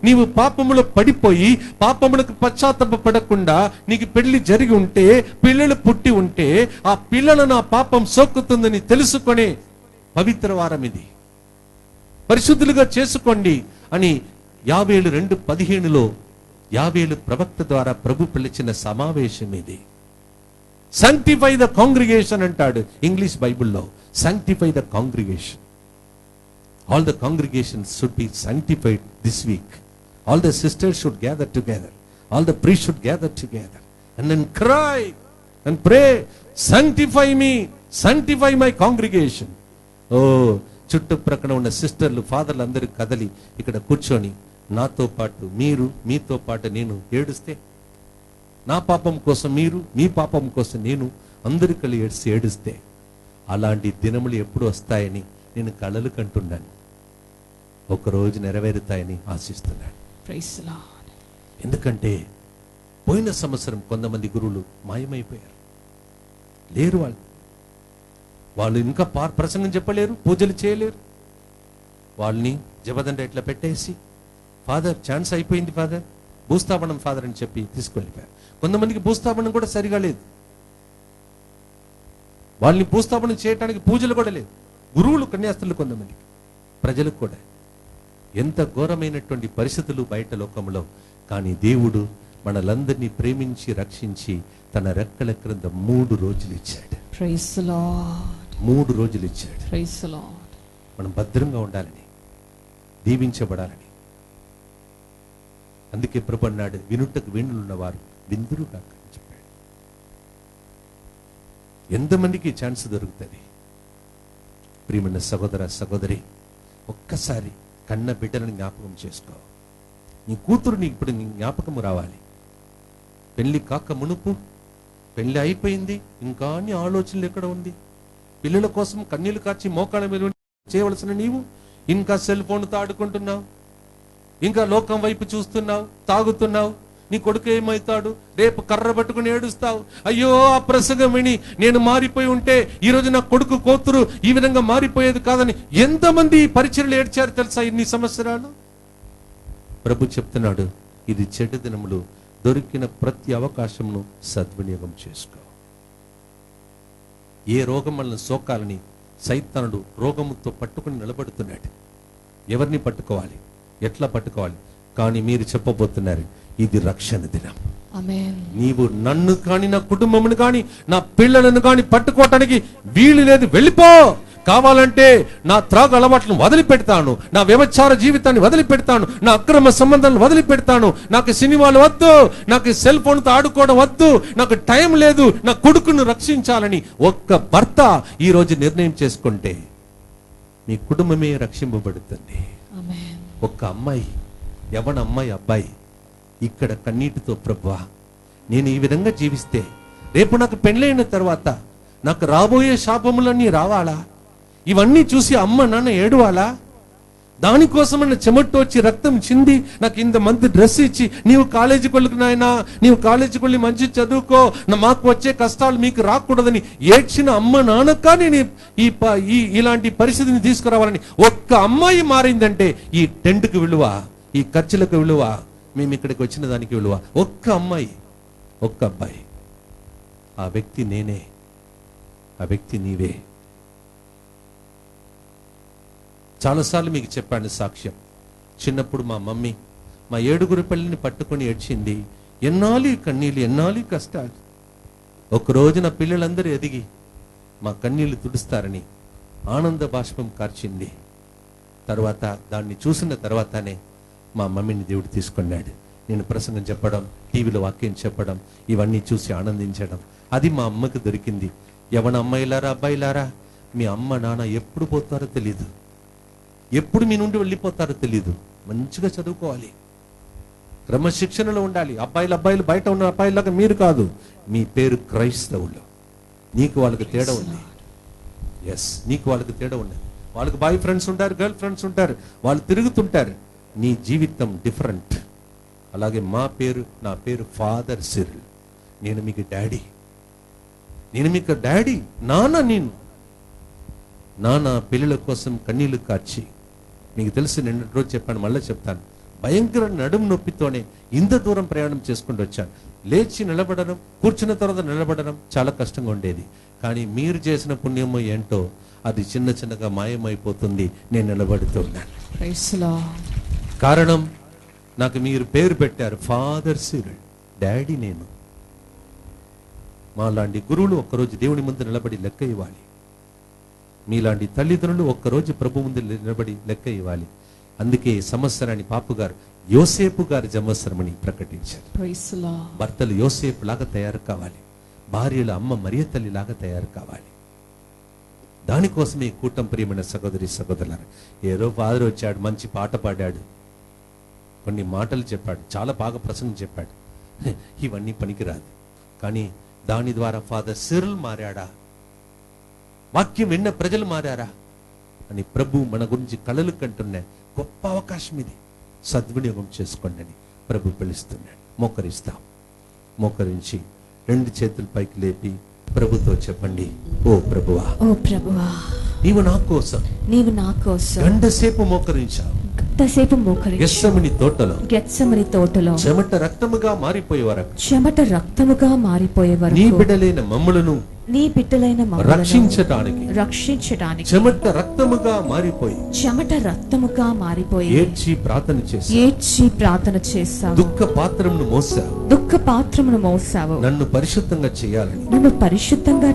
నీవు పాపములో పడిపోయి పాపములకు పశ్చాత్తాపపడకుండా నీకు పెళ్లి జరిగి ఉంటే, పిల్లలు పుట్టి ఉంటే, ఆ పిల్లలను ఆ పాపం సోకుతుందని తెలుసుకొని పవిత్ర వారం ఇది, పరిశుద్ధులుగా చేసుకోండి అని యావేలు 2:15 యావేలు ప్రవక్త ద్వారా ప్రభు పిలిచిన సమావేశం ఇది. సాంక్టిఫై ద కాంగ్రిగేషన్ అంటాడు ఇంగ్లీష్ బైబిల్లో. Sanctify the congregation. All the congregations should be sanctified this week. All the sisters should gather together. All the priest should gather together and then cry and pray, sanctify me, sanctify my congregation. ఓ చుట్టుప్రక్కన ఉన్న సిస్టర్లు, ఫాదర్లు అందరూ కదలి ఇక్కడ కూర్చొని నాతో పాటు మీరు, మీతో పాటు నేను ఏడుస్తే, నా పాపం కోసం మీరు, మీ పాపం కోసం నేను, అందరూ కలిసి ఏడుస్తే, అలాంటి దినములు ఎప్పుడు వస్తాయని నేను కలలు కంటున్నాను. ఒకరోజు నెరవేరుతాయని ఆశిస్తున్నాడు. Praise the Lord. ఎందుకంటే పోయిన సంవత్సరం కొంతమంది గురువులు మాయమైపోయారు, లేరు. వాళ్ళు ఇంకా ప్రసంగం చెప్పలేరు, పూజలు చేయలేరు. వాళ్ళని జబదండ ఇట్లా పెట్టేసి, ఫాదర్ ఛాన్స్ అయిపోయింది ఫాదర్, భూస్థాపనం ఫాదర్ అని చెప్పి తీసుకెళ్ళిపోయారు. కొంతమందికి భూస్థాపనం కూడా సరిగా లేదు, వాళ్ళని భూస్థాపనం చేయడానికి పూజలు కూడా లేదు. గురువులు కన్యాస్తులు కొంతమందికి, ప్రజలకు కూడా. ఎంత ఘోరమైనటువంటి పరిస్థితులు బయట లోకంలో. కానీ దేవుడు మనలందరినీ ప్రేమించి రక్షించి తన రెక్కల క్రింద 3 రోజులు ఇచ్చాడు. Praise the Lord. 3 రోజులు ఇచ్చాడు. Praise the Lord. మనం భద్రంగా ఉండాలని, దీవించబడాలని. అందుకే ప్రభు అన్నాడు, వినుటకు వీణులున్న వారు విందురు కాక అని చెప్పాడు. ఎంతమందికి ఛాన్స్ దొరుకుతుంది? ప్రియమైన సహోదర సహోదరి, ఒక్కసారి కన్న బిడ్డలను జ్ఞాపకం చేసుకో. నీ కూతురు నీకు ఇప్పుడు నీ జ్ఞాపకము రావాలి. పెళ్లి కాక మునుపు, పెళ్లి అయిపోయింది, ఇంకా నీ ఆలోచనలు ఎక్కడ ఉంది? పిల్లల కోసం కన్నీళ్లు కార్చి మోకాళ్ళ మీద చేయవలసిన నీవు ఇంకా సెల్ ఫోన్తో ఆడుకుంటున్నావు, ఇంకా లోకం వైపు చూస్తున్నావు, తాగుతున్నావు. నీ కొడుకు ఏమవుతాడు? రేపు కర్ర పట్టుకుని ఏడుస్తావు. అయ్యో, ఆ ప్రసంగం విని నేను మారిపోయి ఉంటే ఈరోజు నా కొడుకు కూతురు ఈ విధంగా మారిపోయేది కాదని ఎంతమంది పరిచర్లు ఏడ్చారు తెలుసా ఇన్ని సంవత్సరాలు? ప్రభు చెప్తున్నాడు, ఇది చెడు దినములు, దొరికిన ప్రతి అవకాశమును సద్వినియోగం చేసుకో. ఏ రోగం మనల్ని సోకాలని సైతానుడు రోగముతో పట్టుకుని నిలబడుతున్నాడు. ఎవరిని పట్టుకోవాలి, ఎట్లా పట్టుకోవాలి? కానీ మీరు చెప్పబోతున్నారు, ఇది రక్షణ దినం. ఆమేన్. నీవు నన్ను కానీ, నా కుటుంబమును కానీ, నా పిల్లలను కానీ పట్టుకోవటానికి వీలు లేదు. వెళ్ళిపో. కావాలంటే నా త్రాగు అలవాట్లను వదిలిపెడతాను, నా వ్యభిచార జీవితాన్ని వదిలిపెడతాను, నా అక్రమ సంబంధాలను వదిలిపెడతాను. నాకు సినిమాలు వద్దు, నాకు సెల్ ఫోన్తో ఆడుకోవడం వద్దు, నాకు టైం లేదు, నా కొడుకును రక్షించాలని ఒక్క భర్త ఈ రోజు నిర్ణయం చేసుకుంటే మీ కుటుంబమే రక్షింపబడుతుంది. ఆమేన్. ఒక్క అమ్మాయి, యవ్వన అమ్మాయి, అబ్బాయి ఇక్కడ కన్నీటితో, ప్రభువా నేను ఈ విధంగా జీవిస్తే రేపు నాకు పెళ్ళైన తర్వాత నాకు రాబోయే శాపములన్నీ రావాలా? ఇవన్నీ చూసి అమ్మ నాన్న ఏడవాలా? దానికోసమన్న చెమట్టు వచ్చి రక్తం చింది నాకు ఇంత మంది డ్రెస్ ఇచ్చి, నీవు కాలేజీకి వెళ్ళకు నాయనా, నీవు కాలేజీకి వెళ్ళి మంచి చదువుకో, మాకు వచ్చే కష్టాలు మీకు రాకూడదని ఏడ్చిన అమ్మ నాన్న కానీ ఇలాంటి పరిస్థితిని తీసుకురావాలని ఒక్క అమ్మాయి మారిందంటే ఈ టెంట్కి విలువ, ఈ ఖర్చులకు విలువ, మేము ఇక్కడికి వచ్చిన దానికి విలువ. ఒక్క అమ్మాయి, ఒక్క అబ్బాయి, ఆ వ్యక్తి నేనే, ఆ వ్యక్తి నీవే. చాలాసార్లు మీకు చెప్పాను సాక్ష్యం. చిన్నప్పుడు మా మమ్మీ మా 7 పిల్లల్ని పట్టుకొని ఏడ్చింది. ఎన్నాళ్ళు ఈ కన్నీళ్ళు, ఎన్నాళ్ళు ఈ కష్టాలు. ఒకరోజు నా పిల్లలందరూ ఎదిగి మా కన్నీళ్లు తుడుస్తారని ఆనంద బాష్పం కార్చింది. తర్వాత దాన్ని చూసిన తర్వాతనే మా మమ్మీని దేవుడు తీసుకున్నాడు. నేను ప్రసంగం చెప్పడం, టీవీలో వాక్యం చెప్పడం, ఇవన్నీ చూసి ఆనందించడం, అది మా అమ్మకు దొరికింది. యవ్వన అమ్మాయిలారా, అబ్బాయిలారా, మీ అమ్మ నాన్న ఎప్పుడు పోతారో తెలీదు, ఎప్పుడు మీ నుండి వెళ్ళిపోతారో తెలీదు. మంచిగా చదువుకోవాలి, క్రమశిక్షణలో ఉండాలి. అబ్బాయిలు బయట ఉన్న అబ్బాయిలాగా మీరు కాదు. మీ పేరు క్రైస్తవులు. నీకు వాళ్ళకి తేడా ఉంది. ఎస్, నీకు వాళ్ళకి తేడా ఉన్నది. వాళ్ళకి బాయ్ ఫ్రెండ్స్ ఉంటారు, గర్ల్ ఫ్రెండ్స్ ఉంటారు, వాళ్ళు తిరుగుతుంటారు. నీ జీవితం డిఫరెంట్. అలాగే నా పేరు ఫాదర్ సిరిల్. నేను మీకు డాడీ, నేను మీకు డాడీ, నాన్న పిల్లల కోసం కన్నీళ్లు కార్చి, మీకు తెలిసి నిన్నటి రోజు చెప్పాను, మళ్ళీ చెప్తాను, భయంకర నడుము నొప్పితోనే ఇంత దూరం ప్రయాణం చేసుకుంటూ వచ్చాను. లేచి నిలబడడం, కూర్చున్న తర్వాత నిలబడడం చాలా కష్టంగా ఉండేది. కానీ మీరు చేసిన పుణ్యమో ఏంటో అది చిన్న చిన్నగా మాయమైపోతుంది. నేను నిలబడుతూ ఉన్నాను. Praise the Lord. కారణం, నాకు మీరు పేరు పెట్టారు ఫాదర్ సిరిల్, డాడీ నేను. మాలాంటి గురువులు ఒక్కరోజు దేవుని ముందు నిలబడి లెక్క ఇవ్వాలి. మీలాంటి తల్లిదండ్రులు ఒక్కరోజు ప్రభు ముందు నిలబడి లెక్క ఇవ్వాలి. అందుకే సంవత్సరాన్ని పాపు గారు యోసేపు గారి సంవత్సరమని ప్రకటించారు. Praise the Lord. భర్తలు యోసేపు లాగా తయారు కావాలి, భార్యల అమ్మ మరియ తల్లి లాగా తయారు కావాలి. దానికోసమే కూటం ప్రియమైన సహోదరి సహోదరులారా, ఏదో ఫాదర్ వచ్చాడు, మంచి పాట పాడాడు, కొన్ని మాటలు చెప్పాడు, చాలా బాగా ప్రసంగం చెప్పాడు, ఇవన్నీ పనికిరాదు. కానీ దాని ద్వారా ఫాదర్ సిరిల్ మారాడా? వాక్యం విన్న ప్రజలు మారారా? అని ప్రభు మన గురించి కలలు కంటున్నాయి. గొప్ప అవకాశం ఇది, సద్వినియోగం చేసుకోండి అని ప్రభు పిలుస్తున్నాడు. మోకరిస్తాం. మోకరించి 2 చేతులు పైకి లేపి ప్రభుతో చెప్పండి, ఓ ప్రభువా, ఓ ప్రభువా, నీవు నా కోసం నీవు నా కోసం గంటసేపు మోకరించావు. గంటసేపు మోకరించి గెత్సెమని తోటలో చెమట రక్తముగా మారిపోయే వరకు చెమట రక్తముగా మారిపోయే నీ వరకు బిడ్డలైన మమ్ములను నీ బిడ్డలైన మమ్మలను రక్షించడానికి చెమట రక్తముగా మారిపోయి ఏడ్చి ప్రార్థన చేశావు. దుఃఖ పాత్రమును మోసావు. నన్ను పరిశుద్ధంగా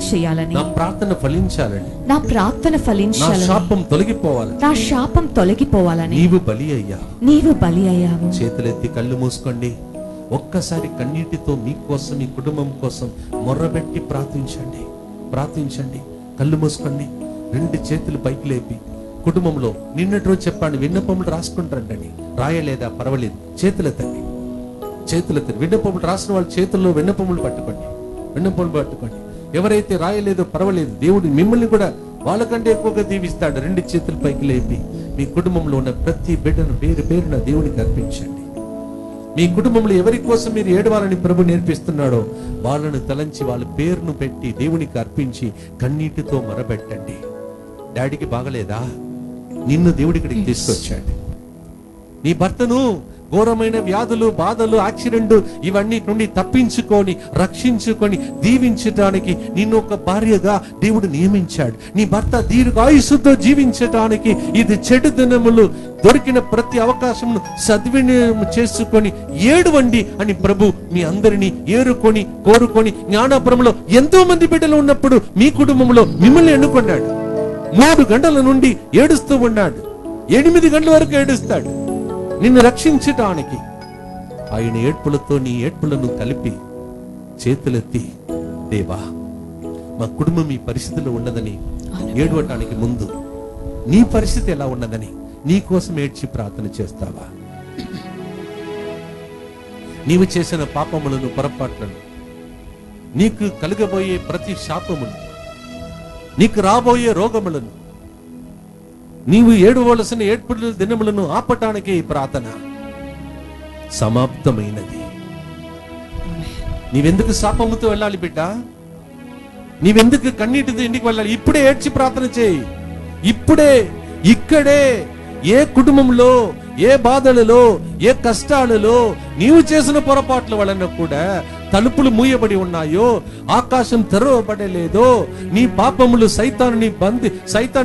చేయాలని నా ప్రార్థన ఫలించాలని నా శాపం తొలగిపోవాలని నీవు బలి అయ్యావు. చేతులెత్తి కళ్ళు మూసుకోండి. ఒక్కసారి కన్నీటితో మీకోసం, మీ కుటుంబం కోసం మొర్రబెట్టి ప్రార్థించండి. కళ్ళు మూసుకోండి. 2 చేతులు పైకి లేపి కుటుంబంలో నిన్నటి రోజు చెప్పండి, విన్నపములు రాసుకుంటారండి. రాయలేదా పర్వాలేదు, చేతులెత్తండి. విన్నపములు రాసిన వాళ్ళ చేతుల్లో విన్నపములు పట్టుకోండి. ఎవరైతే రాయలేదో పర్వాలేదు, దేవుడు మిమ్మల్ని కూడా వాళ్ళకంటే ఎక్కువగా దీవిస్తాడు. 2 చేతులు పైకి లేపి మీ కుటుంబంలో ఉన్న ప్రతి బిడ్డను పేరున దేవునికి అర్పించండి. మీ కుటుంబంలో ఎవరి కోసం మీరు ఏడవాలని ప్రభు నేర్పిస్తున్నాడో వాళ్ళను తలంచి వాళ్ళ పేరును పెట్టి దేవునికి అర్పించి కన్నీటితో మొరబెట్టండి. డాడీకి బాగలేదా? నిన్ను దేవుడికి తీసుకొచ్చాడు. నీ భర్తను ఘోరమైన వ్యాధులు, బాధలు, యాక్సిడెంట్ ఇవన్నీ నుండి తప్పించుకొని, రక్షించుకొని, దీవించటానికి నిన్ను ఒక భార్యగా దేవుడు నియమించాడు. నీ భర్త దీర్ఘాయుస్సుతో జీవించటానికి ఇది చెడు దినములు దొరికిన ప్రతి అవకాశమును సద్వినియోగం చేసుకొని ఏడవండి అని ప్రభు మీ అందరినీ కోరుకొని జ్ఞానాపురంలో ఎంతో మంది బిడ్డలు ఉన్నప్పుడు మీ కుటుంబంలో మిమ్మల్ని ఎన్నుకున్నాడు. 3 గంటల నుండి ఏడుస్తూ ఉన్నాడు. 8 గంటల వరకు ఏడుస్తాడు నిన్ను రక్షించటానికి. ఆయన ఏడ్పులతో నీ ఏడ్పులను కలిపి చేతులెత్తి, దేవా, మా కుటుంబం ఈ పరిస్థితిలో ఉన్నదని ఏడవటానికి ముందు నీ పరిస్థితి ఎలా ఉన్నదని నీ కోసం ఏడ్చి ప్రార్థన చేస్తావా? నీవు చేసిన పాపములను, పొరపాట్లను, నీకు కలగబోయే ప్రతి శాపమును, నీకు రాబోయే రోగములను, నీవు ఏడవలసిన ఏడ్పుల దినములను ఆపటానికి ఈ ప్రార్థన సమాప్తమైనది. నీవెందుకు శాపముతో వెళ్ళాలి బిడ్డ? నీవెందుకు కన్నీటితో ఇంటికి వెళ్ళాలి? ఇప్పుడే ఏడ్చి ప్రార్థన చేయి. ఇప్పుడే, ఇక్కడే. ఏ కుటుంబంలో, ఏ బాధలలో, ఏ కష్టాలలో నీవు చేసిన పొరపాట్ల వలన కూడా తలుపులు మూయబడి ఉన్నాయో, ఆకాశం తెరవబడలేదో, నీ పాపములు సైతాను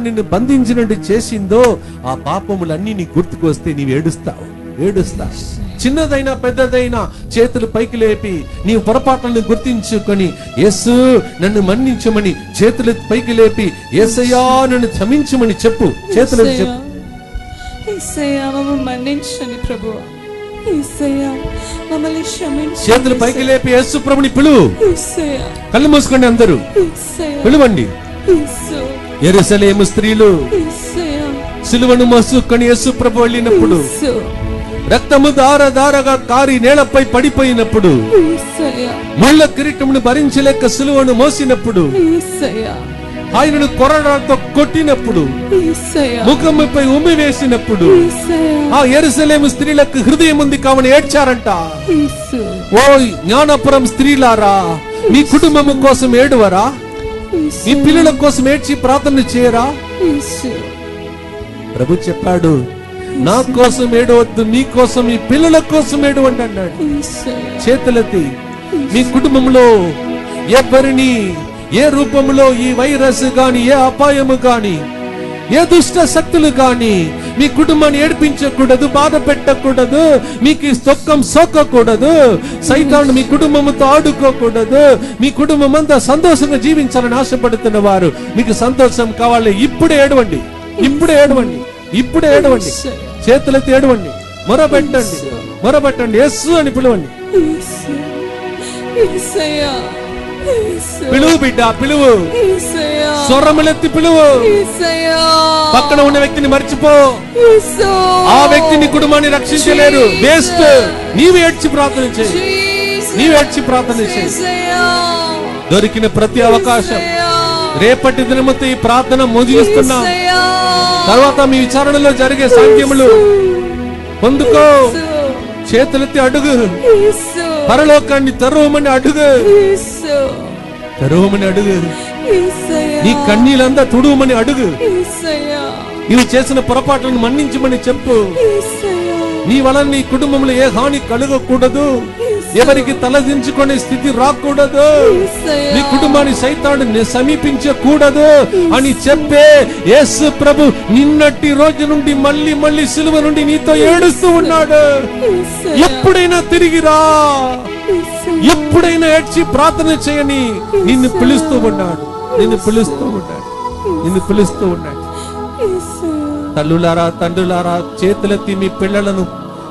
నిన్ను బంధించినట్టు చేసిందో, ఆ పాపములన్నీ నీ గుర్తుకొస్తే నీవు ఏడుస్తావు. చిన్నదైనా పెద్దదైనా చేతులు పైకి లేపి నీ పొరపాట్లను గుర్తించుకొని, యేసు నన్ను మన్నించమని చేతులు పైకి లేపి, యేసయ్యా నన్ను క్షమించమని చెప్పు. చేతులు చెప్పు. చేతులు పైకి లేపి యేసు ప్రభుని పిలువు. కళ్ళు మూసుకోండి, అందరూ పిలువండి. యెరూషలేము స్త్రీలు సిలువను మోసుకొని యేసు ప్రభు వెళ్ళినప్పుడు, రక్తము ధారగా కారి నేలపై పడిపోయినప్పుడు, ముళ్ళ కిరీటమును భరించలేక సిలువను మోసినప్పుడు, ఆయనను కొరడాతో కొట్టినప్పుడు, ముఖముపై ఉమ్మి వేసినప్పుడు, ఆ యెరూషలేము స్త్రీలకు హృదయం ఉంది కావని ఏడ్చారంట. ఓ జ్ఞానాపురం స్త్రీలారా, మీ కుటుంబం కోసం ఏడువరా? మీ పిల్లల కోసం ఏడ్చి ప్రార్థన చేయరా? ప్రభు చెప్పాడు, నా కోసం ఏడవద్దు, మీ కోసం, మీ పిల్లల కోసం ఏడవండి అన్నాడు. చేతులెత్తి మీ కుటుంబంలో ఎవరిని, ఏ రూపంలో ఈ వైరస్ గాని, ఏ అపాయము గాని, ఏ దుష్ట శక్తులు గాని మీ కుటుంబాన్ని ఏడిపించకూడదు, బాధ పెట్టకూడదు, మీకు దుఃఖం సోకకూడదు, సైతాను మీ కుటుంబంతో ఆడుకోకూడదు. మీ కుటుంబం అంతా సంతోషంగా జీవించాలని ఆశపడుతున్న వారు, మీకు సంతోషం కావాలి, ఇప్పుడే ఏడవండి. చేతులెత్తి ఏడవండి, మొరబెట్టండి, యేసు అని పిలవండి. పిలువు బిడ్డ, పిలువు. స్వరములెత్తి పిలువు. పక్కన ఉన్న వ్యక్తిని మర్చిపో. ఆ వ్యక్తిని, కుటుంబాన్ని రక్షించలేరు. వేస్ట్. నీవు ఏడ్చి ప్రార్థన చేయి. దొరికిన ప్రతి అవకాశం, రేపటి దినముతో ఈ ప్రార్థన ముగిస్తున్నా. తర్వాత మీ విచారణలో జరిగే సాంఖ్యములు పొందుకో. చేతులెత్తి అడుగు, పరలోకాన్ని తెరవమని అడుగు, తెరవమని అడుగు. నీ కన్నీళ్ళంతా తుడువమని అడుగు. నీవు చేసిన పొరపాట్లను మన్నించమని చెప్పు. నీ వలన నీ కుటుంబంలో ఏ హాని కలగకూడదు, ఎవరికి తలదించుకునే స్థితి రాకూడదు, నీ కుటుంబాన్ని సైతాన్ని సమీపించకూడదు అని చెప్పే యేసు ప్రభు నిన్నటి రోజు నుండి మళ్ళీ మళ్ళీ సిలువ నుండి నీతో ఏడుస్తూ ఉన్నాడు. ఎప్పుడైనా తిరిగిరా, ఎప్పుడైనా ఏడ్చి ప్రార్థన చేయని నిన్ను పిలుస్తూ ఉన్నాడు, నిన్ను పిలుస్తూ ఉన్నాడు, నిన్ను పిలుస్తూ ఉన్నాడు. తల్లులారా, తండ్రులారా, చేతులెత్తి మీ పిల్లలను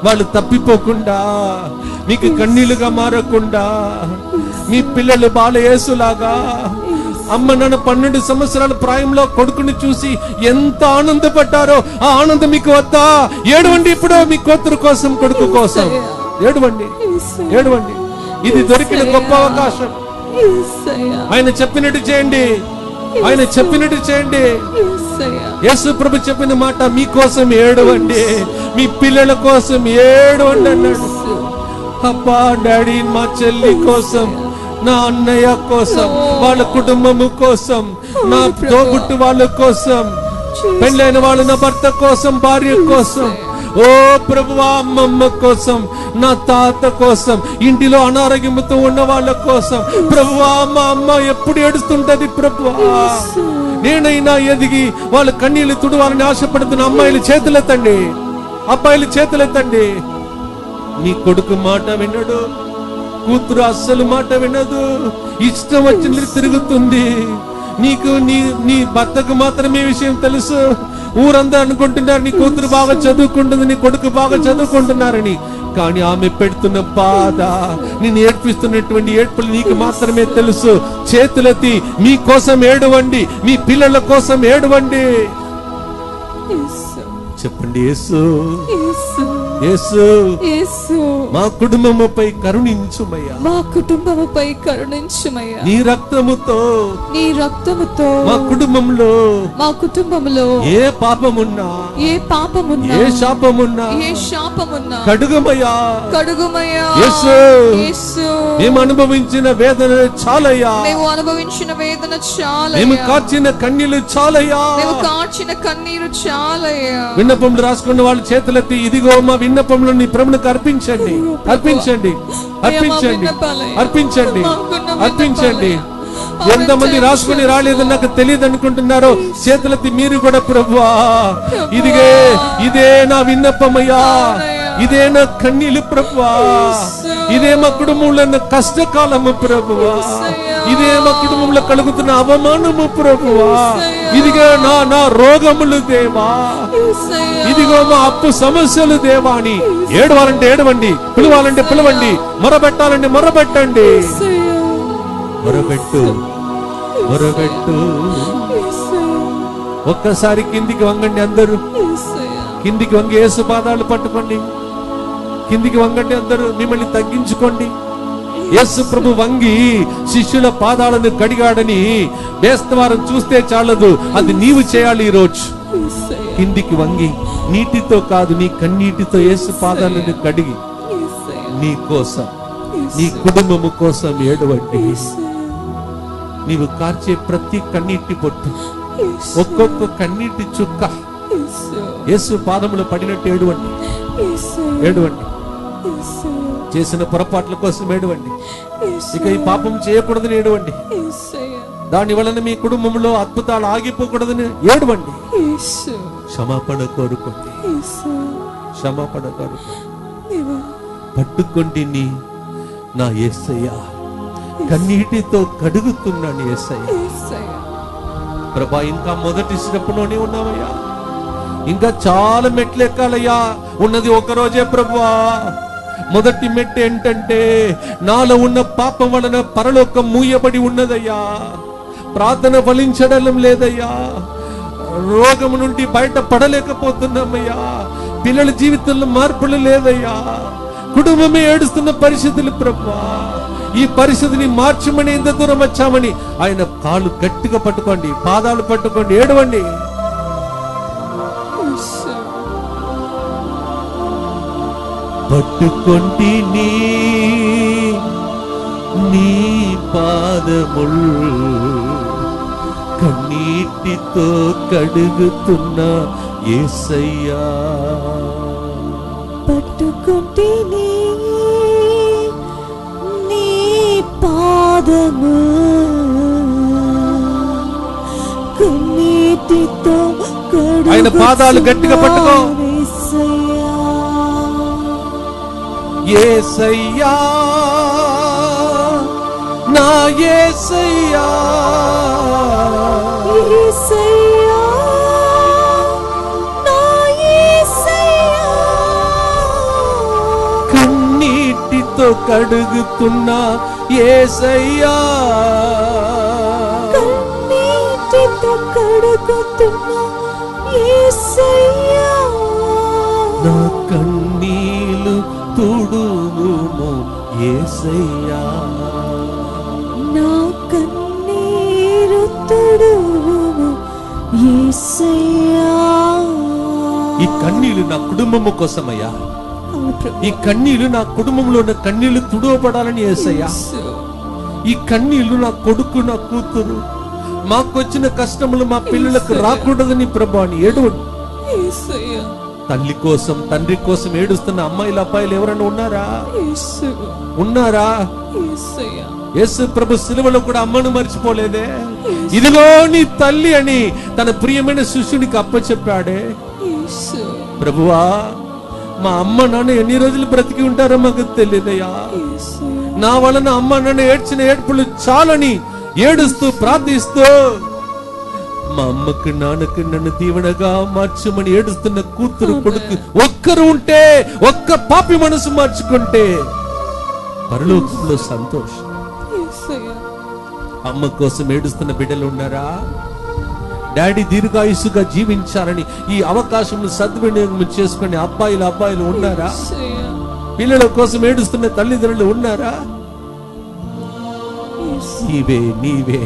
వాళ్ళు తప్పిపోకుండా, మీకు కన్నీళ్లుగా మారకుండా, మీ పిల్లలు బాలయేసులాగా అమ్మ నాన్న 12 సంవత్సరాల ప్రాయంలో కొడుకుని చూసి ఎంత ఆనందపడ్డారో ఆ ఆనందం మీకు వద్దా? ఏడవండి ఇప్పుడు మీ కూతురు కోసం, కొడుకు కోసం ఏడవండి, ఏడవండి. ఇది దొరికిన గొప్ప అవకాశం. ఆయన చెప్పినట్టు చేయండి, ఆయన చెప్పినట్టు చేయండి. యేసు ప్రభు చెప్పిన మాట, మీకోసం ఏడవండి, మీ పిల్లల కోసం ఏడవండి అన్నాడు. అబ్బా డాడీ, మా చెల్లి కోసం, నా అన్నయ్య కోసం, వాళ్ళ కుటుంబము కోసం, నా తోబుట్టు వాళ్ళ కోసం, పెళ్ళైన వాళ్ళు, నా భర్త కోసం, భార్య కోసం, ఓ ప్రభువా అమ్మమ్మ కోసం, నా తాత కోసం, ఇంటిలో అనారోగ్యంతో ఉన్న వాళ్ళ కోసం, ప్రభువా మా అమ్మ ఎప్పుడు ఏడుస్తుంటది ప్రభువా, నేనైనా ఎదిగి వాళ్ళ కన్నీళ్లు తుడవాలని ఆశపడుతున్న అమ్మాయిలు చేతులెత్తండి, అబ్బాయిలు చేతులెత్తండి. నీ కొడుకు మాట వినడు, కూతురు అస్సలు మాట వినదు, ఇష్టం వచ్చినట్టు తిరుగుతుంది. నీకు నీ భర్తకు మాత్రమే విషయం తెలుసు. ఊరందరూ అనుకుంటున్నారు నీ కూతురు బాగా చదువుకుంటుంది, నీ కొడుకు బాగా చదువుకుంటున్నారని. కానీ ఆమె పెడుతున్న బాధ, నేను ఏడ్పిస్తున్నటువంటి ఏడ్పులు నీకు మాత్రమే తెలుసు. చేతులెత్తి మీ కోసం ఏడవండి, మీ పిల్లల కోసం ఏడవండి. చెప్పండి, యేసు యేసు యేసు మా కుటుంబముపై కరుణించుమయ్యా, మా కుటుంబముపై కరుణించుమయ్యా. నీ రక్తముతో, నీ రక్తముతో మా కుటుంబంలో, మా కుటుంబంలో ఏ పాపమున్నా, ఏ పాపమున్నా, ఏ శాపమున్నా, ఏ శాపమున్నా కడుగుమయ్యా, కడుగుమయ్యా. యేసు యేసు మేము అనుభవించిన వేదన చాలయ్యా, మేము అనుభవించిన వేదన చాలయ్యా, మేము కార్చిన కన్నీళ్లు చాలయ్యా, మేము కార్చిన కన్నీరు చాలయ్యా. విన్నపములు రాసుకున్న వాళ్ళ చేతులెత్తి, ఇదిగో మా విన్నపంలో నీ ప్రభువుకు అర్పించండి, అర్పించండి, అర్పించండి, అర్పించండి, అర్పించండి. ఎంతమంది రాసుకుని రాలేదని నాకు తెలియదు అనుకుంటున్నారో చేతులెత్తి మీరు కూడా, ప్రభువా ఇదే నా విన్నపమయ్యా, ఇదే నా కన్నీళ్ళు ప్రభువా, ఇదే మా కుటుంబంలో ఉన్న కష్టకాలము ప్రభువా, ఇదే మా కుటుంబంలో కలుగుతున్న అవమానము ప్రభువా, ఇదిగో నా రోగములు దేవా, ఇదిగో మా అప్పు సమస్యలు దేవా అని ఏడవాలంటే ఏడవండి, పిలవాలంటే పిలవండి, మొరబెట్టాలంటే మొరబెట్టండి. మొరబెట్టు, మొరబెట్టు. ఒక్కసారి కిందికి వంగండి, అందరూ కిందికి వంగి యేసు పాదాలు పట్టుకోండి. కిందికి వంగండి, అందరూ మిమ్మల్ని తగ్గించుకోండి. యేసు ప్రభు వంగి శిష్యుల పాదాలను కడిగాడని బేస్తవారం చూస్తే చాలదు, అది నీవు చేయాలి. ఈ రోజు కిందికి వంగి నీటితో కాదు, నీ కన్నీటితో యేసు పాదాలను కడిగి నీ కోసం, నీ కుటుంబము కోసం ఏడవండి. నీవు కార్చే ప్రతి కన్నీటి పొట్టు, ఒక్కొక్క కన్నీటి చుక్క యేసు పాదములు పడినట్టు ఏడవండి, ఏడవండి. చేసిన పొరపాట్ల కోసం ఏడవండి, ఇక ఈ పాపం చేయకూడదని ఏడవండి, దాని వలన మీ కుటుంబంలో అద్భుతాలు ఆగిపోకూడదని ఏడవండి. క్షమాపణ కోరుకోండి, క్షమాపణ కోరుకోండి. పట్టుకోండి నా యేసయ్యా, కన్నీటితో కడుగుతున్నాను యేసయ్యా. ప్రభా ఇంకా మొదటి స్టెప్లోనే ఉన్నామయ్యా, ఇంకా చాలా మెట్లు ఎక్కాలయ్యా. ఉన్నది ఒక రోజే ప్రభువా. మొదటి మెట్టు ఏంటంటే, నాలో ఉన్న పాపం వలన పరలోకం మూయబడి ఉన్నదయ్యా, ప్రార్థన ఫలించడం లేదయ్యా, రోగము నుండి బయట పడలేకపోతున్నామయ్యా, పిల్లల జీవితంలో మార్పులు లేదయ్యా, కుటుంబమే ఏడుస్తున్న పరిస్థితులు ప్రభువా. ఈ పరిస్థితిని మార్చమని ఎంత దూరం వచ్చామని ఆయన కాళ్ళు గట్టిగా పట్టుకోండి, పాదాలు పట్టుకోండి, ఏడవండి. పట్టుకొంటిని నీ పాదముల్ కన్నీటితో కడుగుతున్న యేసయ్యా. పట్టుకుంటేనే నీ పాదము కన్నీటితో ఆయన పాదాలు గట్టిగా పట్టుకో. యేసయ్యా నా యేసయ్యా, యేసయ్యా నా యేసయ్యా, కన్నీటితో కడుగుతున్న యేసయ్యా, కన్నీటితో కడుగుతున్న యేసయ్యా, నా కన్నీలు తుడువుము యేసయ్యా, నా కన్నీరు తుడువుము యేసయ్యా. ఈ కన్నీళ్లు నా కుటుంబము కోసమయ్యా, ఈ కన్నీళ్లు నా కుటుంబంలో ఉన్న కన్నీళ్లు తుడవబడాలని యేసయ్యా. ఈ కన్నీళ్లు నా కొడుకు నా కూతురు మాకొచ్చిన కష్టములు మా పిల్లలకు రాకూడదని ప్రభు అని ఏడవండి. తల్లి కోసం తండ్రి కోసం ఏడుస్తున్న అమ్మాయిలు అబ్బాయిలు ఎవరైనా ఉన్నారా? ఉన్నారా? యేసు ప్రభు సిలువలో కూడా అమ్మను మర్చిపోలేదే. ఇదిగో నీ తల్లి అని తన ప్రియమైన శిష్యునికి అప్పచెప్పాడే. ప్రభువా, మా అమ్మ నాన్న ఎన్ని రోజులు బ్రతికి ఉంటారో మాకు తెలియదయ్యా. నా వలన అమ్మ నాన్న ఏడ్చిన ఏడ్పులు చాలని ఏడుస్తూ ప్రార్థిస్తూ మా అమ్మకు నాన్నకు నన్ను దీవెనగా మార్చమని ఏడుస్తున్న కూతురు కొడుకు ఒక్కరు ఉంటే, ఒక్క పాపి మనసు మార్చుకుంటే పరలోకంలో సంతోషం. అమ్మ కోసం ఏడుస్తున్న బిడ్డలు ఉన్నారా? డాడీ దీర్ఘాయుసుగా జీవించాలని ఈ అవకాశం సద్వినియోగం చేసుకునే అబ్బాయిలు ఉన్నారా? పిల్లల కోసం ఏడుస్తున్న తల్లిదండ్రులు ఉన్నారా? నీవే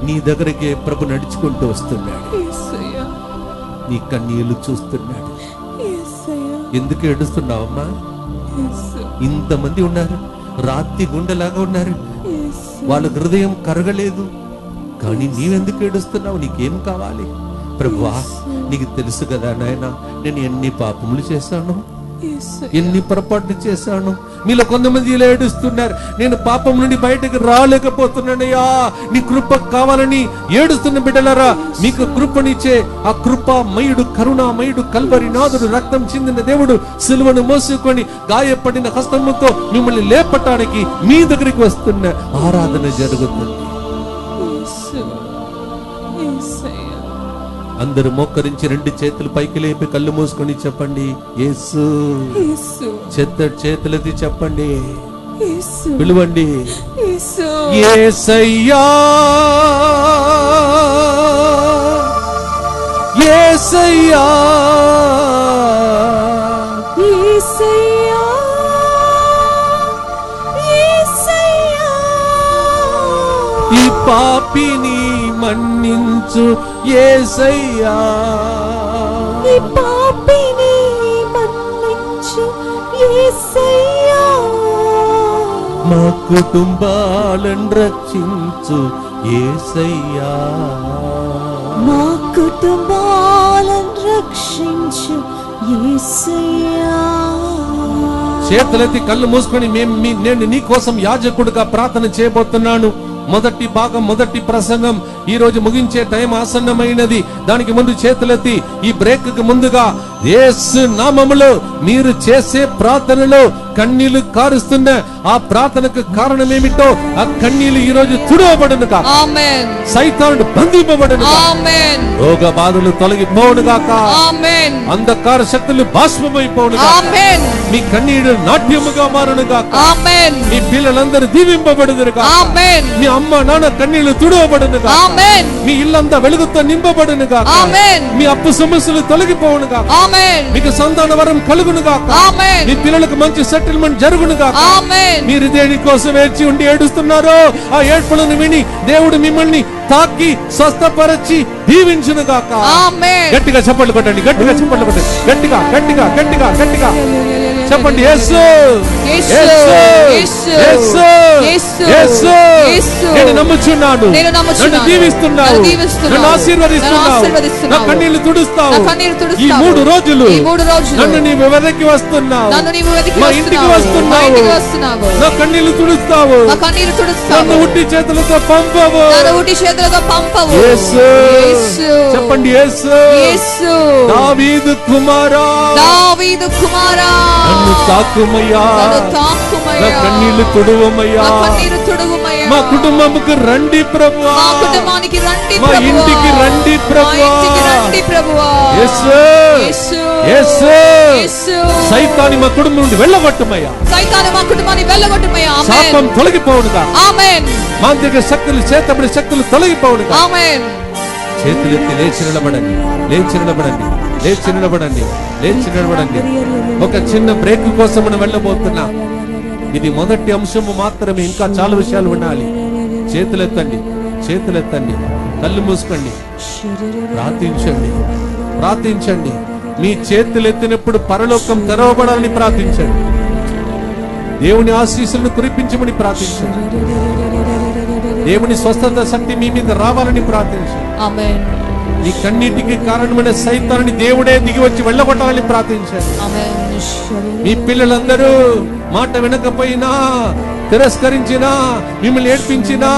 నీ దగ్గరకే ప్రభు నడుచుకుంటూ వస్తున్నాడు. నీ కన్నీళ్లు చూస్తున్నాడు. ఎందుకు ఏడుస్తున్నావమ్మా? ఇంతమంది ఉన్నారు, రాతి గుండెలాగా ఉన్నారు, వాళ్ళ హృదయం కరగలేదు, కానీ నీవెందుకు ఏడుస్తున్నావు? నీకేం కావాలి? ప్రభువా, నీకు తెలుసు కదా నాయనా, నేను ఎన్ని పాపములు చేశాను, ఎన్ని పొరపాట్లు చేశాను. మీలో కొంతమంది ఇలా ఏడుస్తున్నారు, నేను పాపం నుండి బయటకు రాలేకపోతున్నానయ్యా, నీ కృప కావాలని ఏడుస్తున్న బిడ్డలారా, మీకు కృపనిచ్చే ఆ కృపామయుడు, కరుణామయుడు, కల్వరి నాథుడు, రక్తం చిందిన దేవుడు సిలువను మోసుకొని గాయపడిన హస్తముతో మిమ్మల్ని లేపటానికి మీ దగ్గరికి వస్తున్న ఆరాధన జరుగుతుంది. అందరూ మోకరించి రెండు చేతులు పైకి లేపి కళ్ళు మూసుకొని చెప్పండి, యేసు. చేతులెత్తి చెప్పండి, పిలువండి, యేసయ్యా, యేసయ్యా, యేసయ్యా, యేసయ్యా, ఈ పాపిని మన్నించు యేసయ్యా, ఈ పాపిని మన్నించు యేసయ్యా, మా కుటుంబాలను రక్షించు యేసయ్యా, మా కుటుంబాలను రక్షించు యేసయ్యా. చేతులెత్తి కళ్ళు మూసుకొని నేను నీ కోసం యాజకుడిగా ప్రార్థన చేయబోతున్నాను. మొదటి భాగం, మొదటి ప్రసంగం ఈ రోజు ముగించే టైం ఆసన్నమైనది. దానికి ముందు చేతులెత్తి ఈ బ్రేక్ కు ముందుగా యేసు నామములో మీరు చేసే ప్రార్థనలో కన్నీళ్లు కారుస్తున్న ఆ ప్రార్థనకు కారణం ఏమిటో ఆ కన్నీళ్లు ఈ రోజు తుడవబడును గాక. ఆమేన్. సైతానుడు బంధింపబడును గాక. ఆమేన్. రోగ బాధలు తొలగిపోవును గాక. ఆమేన్. అంధకార శక్తులు భస్మమైపోవును గాక. ఆమేన్. మీ కన్నీళ్లు నాట్యముగా మారును గాక. ఆమేన్. మీ పిల్లలందరూ దీవింపబడుదురు గాక. ఆమేన్. మీ అమ్మ నాన్న కన్నీళ్లు తుడవబడును గాక. ఆమేన్. మీ ఇల్లంతా వెలుగుతో నింపబడును గాక. ఆమేన్. మీ అప్పు సమస్యలు తొలగిపోవును గాక. ఆమేన్. మీకు సంతాన వరం కలుగును గాక. ఆమేన్. మీ పిల్లలకు మంచి సెటిల్మెంట్ జరుగును గాక. ఆమేన్. మీరు దేని కోసం వేచి ఉండి ఏడుస్తున్నారో ఆ ఏడ్పులను విని దేవుడు మిమ్మల్ని తాకి స్వస్థపరచి దీవించును గాక. ఆమేన్. గట్టిగా చప్పట్లు కొట్టండి, గట్టిగా చప్పట్లు కొట్టండి, గట్టిగా గట్టిగా గట్టిగా గట్టిగా. చెప్పండి యేసు యేసు, యేసు యేసు, యేసు యేసు, యేసు యేసు. నేను నమ్ముచున్నాను, నేను నమ్ముచున్నాను. నన్ను దీవిస్తున్నావు, నన్ను దీవిస్తున్నావు. నన్ను ఆశీర్వదిస్తున్నావు, నన్ను ఆశీర్వదిస్తున్నావు. నా కన్నీళ్లు తుడుస్తావు. నా కన్నీళ్లు తుడుస్తావు. ఈ 3 రోజులు ఈ 3 రోజులు నన్ను నీవు వెదకి వస్తున్నావు, నన్ను నీవు వెతికి మా వస్తున్నావు. ఇంటికి మా వస్తున్నావు, ఇంటికి వస్తున్నావు. నా కన్నీళ్లు తుడుస్తావు, నా కన్నీరు తుడుస్తావు. నన్ను ఉట్టి చేతులతో పంపవు. నన్ను ఉట్టి చేతులతో పంపవు. యేసు యేసు. చెప్పండి యేసు యేసు, దావీదు కుమారా దావీదు కుమారా, నన్ను తాకుమయ్యా, నన్ను తాకుమయ్యా. నా కన్నీళ్లు తుడువమయ్యా, నా కన్నీరు తుడుగుమయ్యా. మా కుటుంబముకు రండి ప్రభువా, మా కుటుంబానికి రండి మా ప్రభువా. ఇంటికి రండి మా ప్రభువా. ఇంటికి రండి ప్రభువా. యేసు యేసు, యేసు యేసు. సైతాన్ని మా కుటుంబం నుండి వెళ్ళగొట్టుమయ్యా, సైతాను మా కుటుంబాన్ని వెళ్ళగొట్టుమయ్యా. ఆమేన్, శాపం తొలగిపోవునుగా, ఆమేన్, మాంత్రిక శక్తులు చేతబడి శక్తులు తొలగిపోవునుగా. ఆమేన్. చేతులెత్తి లేచి నిలబడండి, లేచి నిలబడండి, లేచి నిలబడండి, లేచి నిలబడండి. ఒక చిన్న బ్రేక్ కోసం మనం వెళ్ళబోతున్నాం. ఇది మొదటి అంశము మాత్రమే, ఇంకా చాలా విషయాలు ఉండాలి. చేతులెత్తండి, చేతులెత్తండి, కళ్ళు మూసుకోండి, ప్రార్థించండి, ప్రార్థించండి. మీ చేతులెత్తినప్పుడు పరలోకం తెరవబడాలని ప్రార్థించండి. దేవుని ఆశీస్సులను కురిపించమని ప్రార్థించండి. దేవుని స్వస్థత శక్తి మీ మీద రావాలని ప్రార్థించండి. ఆమేన్, ఈ కన్నీటికి కారణమైన సైతాన్ని దేవుడే దిగి వచ్చి వెళ్ళగొట్టాలని ప్రార్థించండి. ఆమేన్. మీ పిల్లలందరూ మాట వినకపోయినా, తిరస్కరించినా, మిమ్మల్ని ఏడ్పించినా,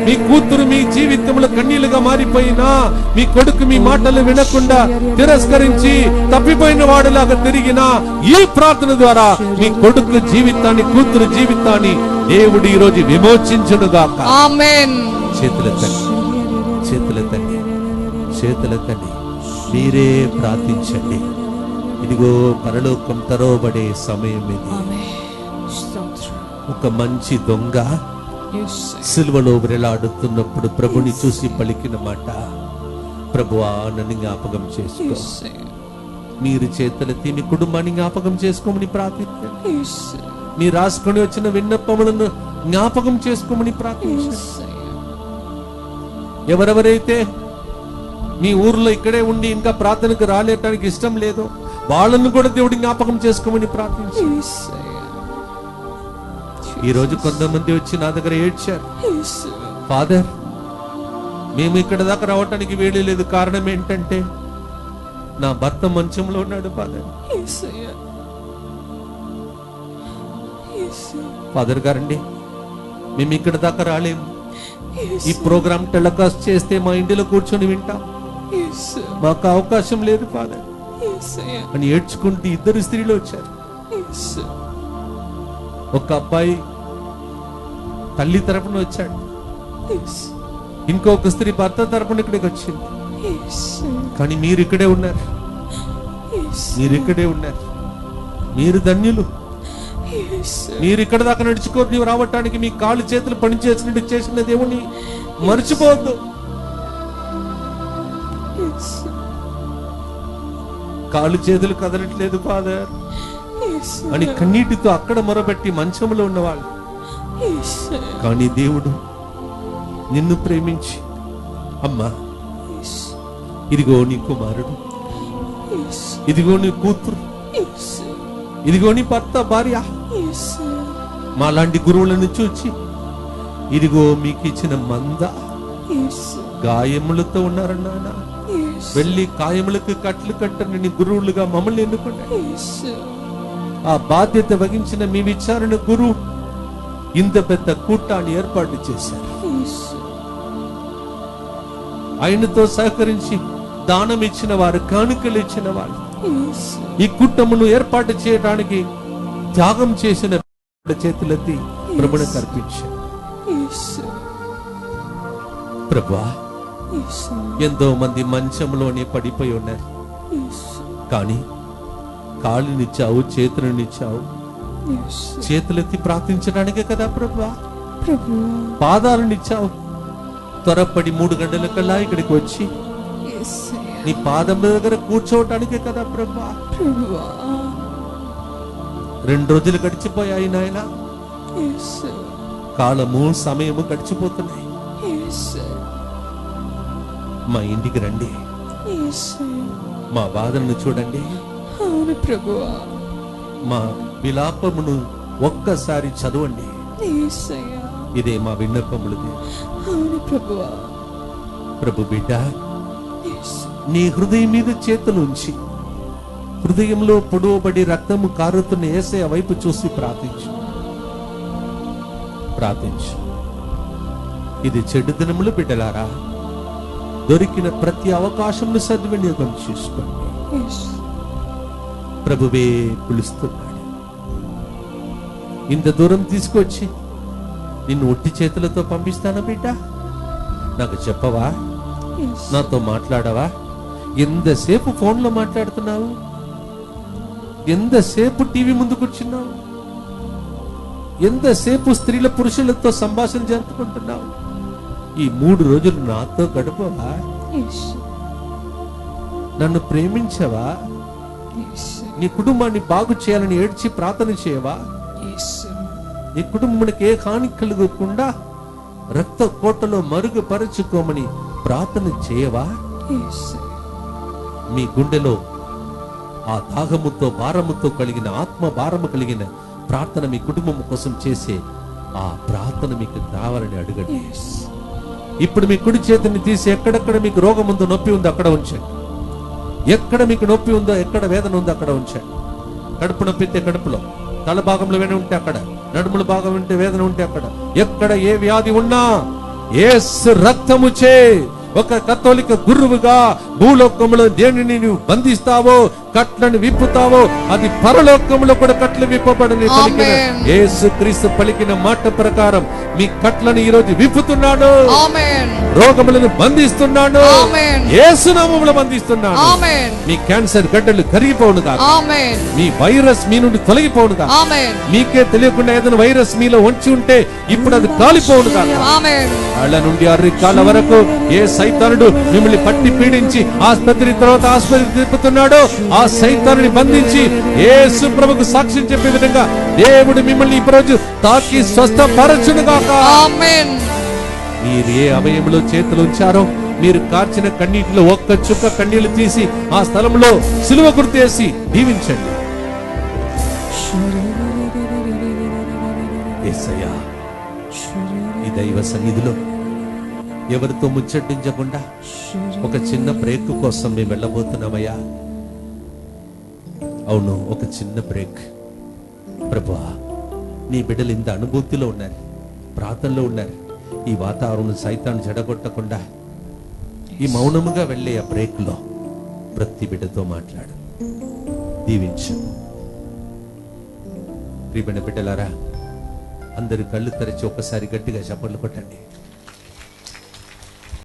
మీ కూతురు మీ జీవితంలో కన్నీళ్లుగా మారిపోయినా, మీ కొడుకు మీ మాటలు వినకుండా తిరస్కరించి తప్పిపోయిన వాడులాగా తిరిగినా, ఈ ప్రార్థన ద్వారా మీ కొడుకు జీవితాన్ని, కూతురు జీవితాన్ని దేవుడు ఈ రోజు విమోచించునుగాక. ఆమేన్. చేతులెత్తండి, చేతులెత్తండి, చేతులెత్తండి. మీరే ప్రార్థించండి. ఇదిగో పరలోకం తెరవబడే సమయం ఇది. ఆమేన్. స్తోత్రం. ఒక మంచి దొంగ యేసు, సిలువలో వేలాడుతున్నప్పుడు ప్రభుని చూసి పలికిన మాట, ప్రభువా నన్ను జ్ఞాపకం చేసుకో. యేసు, మీరు చేతులెత్తి మీ కుటుంబాన్ని జ్ఞాపకం చేసుకోమని ప్రార్థించండి. యేసు, మీరు రాసుకొని వచ్చిన విన్నపములను జ్ఞాపకం చేసుకోమని ప్రార్థించండి. యేసు. ఎవరెవరైతే మీ ఊర్లో ఇక్కడే ఉండి ఇంకా ప్రార్థనకు రాలేటానికి ఇష్టం లేదో వాళ్ళను కూడా దేవుడి జ్ఞాపకం చేసుకోమని ప్రార్థించండి. ఈ రోజు కొంతమంది వచ్చి నా దగ్గర ఏడ్చారు, ఫాదర్ మేము ఇక్కడ దాకా రావటానికి వీలు లేదు, కారణం ఏంటంటే నా భర్త మంచంలో ఉన్నాడు ఫాదర్. ఫాదర్ గారండి మేము ఇక్కడ దాకా రాలేము, ఈ ప్రోగ్రామ్ టెలికాస్ట్ చేస్తే మా ఇంటిలో కూర్చొని వింటాం, మాకు అవకాశం లేదు ఫాదర్ అని ఏడ్చుకుంటూ 2 స్త్రీలు వచ్చారు. ఒక అబ్బాయి తల్లి తరపున వచ్చాడు, ఇంకొక స్త్రీ భర్త తరపున ఇక్కడికి వచ్చింది. కానీ మీరు ఇక్కడే ఉన్నారు, మీరు ఇక్కడే ఉన్నారు, మీరు ధన్యులు. మీరు ఇక్కడ దాకా నడుచుకొని రావటానికి మీ కాళ్ళు చేతులు పని చేసినట్టు చేసిన దేవుని మర్చిపోవద్దు. కాళ్ళు చేతులు కదలట్లేదు ఫాదర్ అని కన్నీటితో అక్కడ మొరబెట్టి మంచంలో ఉన్నవాళ్ళు. కానీ దేవుడు నిన్ను ప్రేమించి, అమ్మా ఇదిగో నీ కుమారుడు, ఇదిగో నీ కూతురు, ఇదిగో నీ భర్త భార్య, మాలాంటి గురువులను చూచి ఇదిగో మీకు ఇచ్చిన మంద గాయములతో ఉన్నారన్నా, వెళ్ళి గాయములకు కట్లు కట్టని నీ గురువులుగా మమ్మల్ని ఎన్నుకున్నాడు. ఆ బాధ్యత వహించిన మీ విచారణ గురువు ఇంత పెద్ద కూటాన్ని ఏర్పాటు చేశారు. ఆయనతో సహకరించి దానం ఇచ్చిన వారు, కానుకలు ఇచ్చిన వారు, ఈ కూటమును ఏర్పాటు చేయడానికి త్యాగం చేసిన చేతులెత్తి ప్రభుని కర్పించారు. ప్రభువా ఎంతో మంది మంచంలోనే పడిపోయి ఉన్నారు, కానీ కాళ్ళనిచ్చావు, చేతులనిచ్చావు, చేతులెత్తి ప్రార్థించడానికే కదా ప్రభువా. పాదాలనిచ్చావు, త్వరపడి 3 గంటల కల్లా ఇక్కడికి వచ్చి నీ పాదం దగ్గర కూర్చోవటానికే కదా ప్రభువా. 2 రోజులు గడిచిపోయాయి నాయన, కాలము సమయము గడిచిపోతున్నాయి. మా ఇంటికి రండి, మా బాధలను చూడండి, మా విలాపమును ఒక్కసారి చదవండి. యేసయ్యా. ఇదే మా విన్నపములు. అవును ప్రభువా. ప్రభు బిడ్డ, యేసు. నీ హృదయం మీద చేతులుంచి హృదయంలో పొడవబడి రక్తము కారుతున్న యేసయ్య వైపు చూసి ప్రార్థించు. ఇది చెడు దినములు బిడ్డలారా. దొరికిన ప్రతి అవకాశంను సద్వినియోగం చేసుకోండి. యేసు. ప్రభువే పిలుస్తున్నాడు. ఇంత దూరం తీసుకొచ్చి నిన్ను ఒట్టి చేతులతో పంపిస్తానా బిడ్డ? నాకు చెప్పవా? యేసు. నాతో మాట్లాడవా? ఎంతసేపు ఫోన్లో మాట్లాడుతున్నావు? ఎంతసేపు టీవీ ముందు కూర్చున్నావు? ఎంతసేపు స్త్రీల పురుషులతో సంభాషణ జరుపుకుంటున్నావు? ఈ 3 రోజులు నాతో గడపవా? యేసు. నన్ను ప్రేమించవా? యేసు. నీ కుటుంబాన్ని బాగు చేయాలని ఏడ్చి ప్రార్థన చేయవా? యేసు. నీ కుటుంబానికి ఏ హాని కలుగకుండా రక్త కోటలో మరుగుపరుచుకోమని ప్రార్థన చేయవా? యేసు. మీ గుండెలో ఆ దాహముతో భారముతో కలిగిన ఆత్మ భారము కలిగిన ప్రార్థన మీ కుటుంబం కోసం చేసే ఆ ప్రార్థన మీకు కావాలని అడగండి. యేసు. ఇప్పుడు మీ కుడి చేతిని తీసి ఎక్కడెక్కడ మీకు రోగం ఉందో, నొప్పి ఉందో అక్కడ ఉంచండి. ఎక్కడ మీకు నొప్పి ఉందో, ఎక్కడ వేదన ఉందో అక్కడ ఉంచండి. కడుపు నొప్పి అయితే కడుపులో, తల భాగంలో వేదన ఉంటే అక్కడ, నడుముల భాగం ఉంటే వేదన ఉంటే అక్కడ, ఎక్కడ ఏ వ్యాధి ఉన్నా యేసు రక్తము చే ఒక కథోలిక గురువుగా భూలోకములో దేనిని నువ్వు బంధిస్తావో, కట్లను విప్పుతావో, అది పరలోకములో కూడా కట్లు విప్పబడని పలికిన యేసుక్రీస్తు పలికిన మాట ప్రకారం మీ కట్లను ఈ రోజు విప్పుతున్నాడు. ఆమేన్. రోగములను బంధిస్తున్నాడు. ఆమేన్. యేసు నామములో బంధిస్తున్నాడు. ఆమేన్. మీ క్యాన్సర్ గడ్డలు కరిగిపోవును గాక. ఆమేన్. మీ వైరస్ మీ నుండి తొలగిపోవును గాక. ఆమేన్. మీకే తెలియకుండా ఏదైనా వైరస్ మీలో ఉంచి ఉంటే ఇప్పుడు అది కాలిపోవును గాక. ఆమేన్. కాళ్ళ నుండి అరికాళ్ళ వరకు ఏ సైతానుడు మిమ్మల్ని పట్టి పీడించి ఆసుపత్రి తర్వాత ఆసుపత్రి తిప్పుతున్నాడో ఆ సైతానుని బంధించి యేసు ప్రభువుకు సాక్ష్యం చెప్పే విధంగా దేవుడు మిమ్మల్ని ఈ రోజు తాకి స్వస్థపరచును గాక. ఆమేన్. మీరు ఏ అవయములో చేతులు ఉంచారో, మీరు కార్చిన కన్నీటిలో ఒక్క చుక్క కన్నీళ్లు తీసి ఆ స్థలంలో సిలువ గుర్తేసి దీవించండి. యేసయ్యా, ఈ దైవ సన్నిధిలో ఎవరితో ముచ్చటించకుండా ఒక చిన్న బ్రేక్ కోసం మేము వెళ్ళబోతున్నామయ్యా. అవును, ఒక చిన్న బ్రేక్. ప్రభువా, నీ బిడ్డలు ఇంత అనుభూతిలో ఉన్నారు, ప్రార్థనలో ఉన్నారు. ఈ వాతావరణం సైతాన్ని జడగొట్టకుండా ఈ మౌనముగా వెళ్ళే ఆ బ్రేక్ లో ప్రతి బిడ్డతో మాట్లాడు, దీవించు. ప్రియమైన బిడ్డలారా, అందరు కళ్ళు తెరిచి ఒక్కసారి గట్టిగా చప్పట్లు కొట్టండి.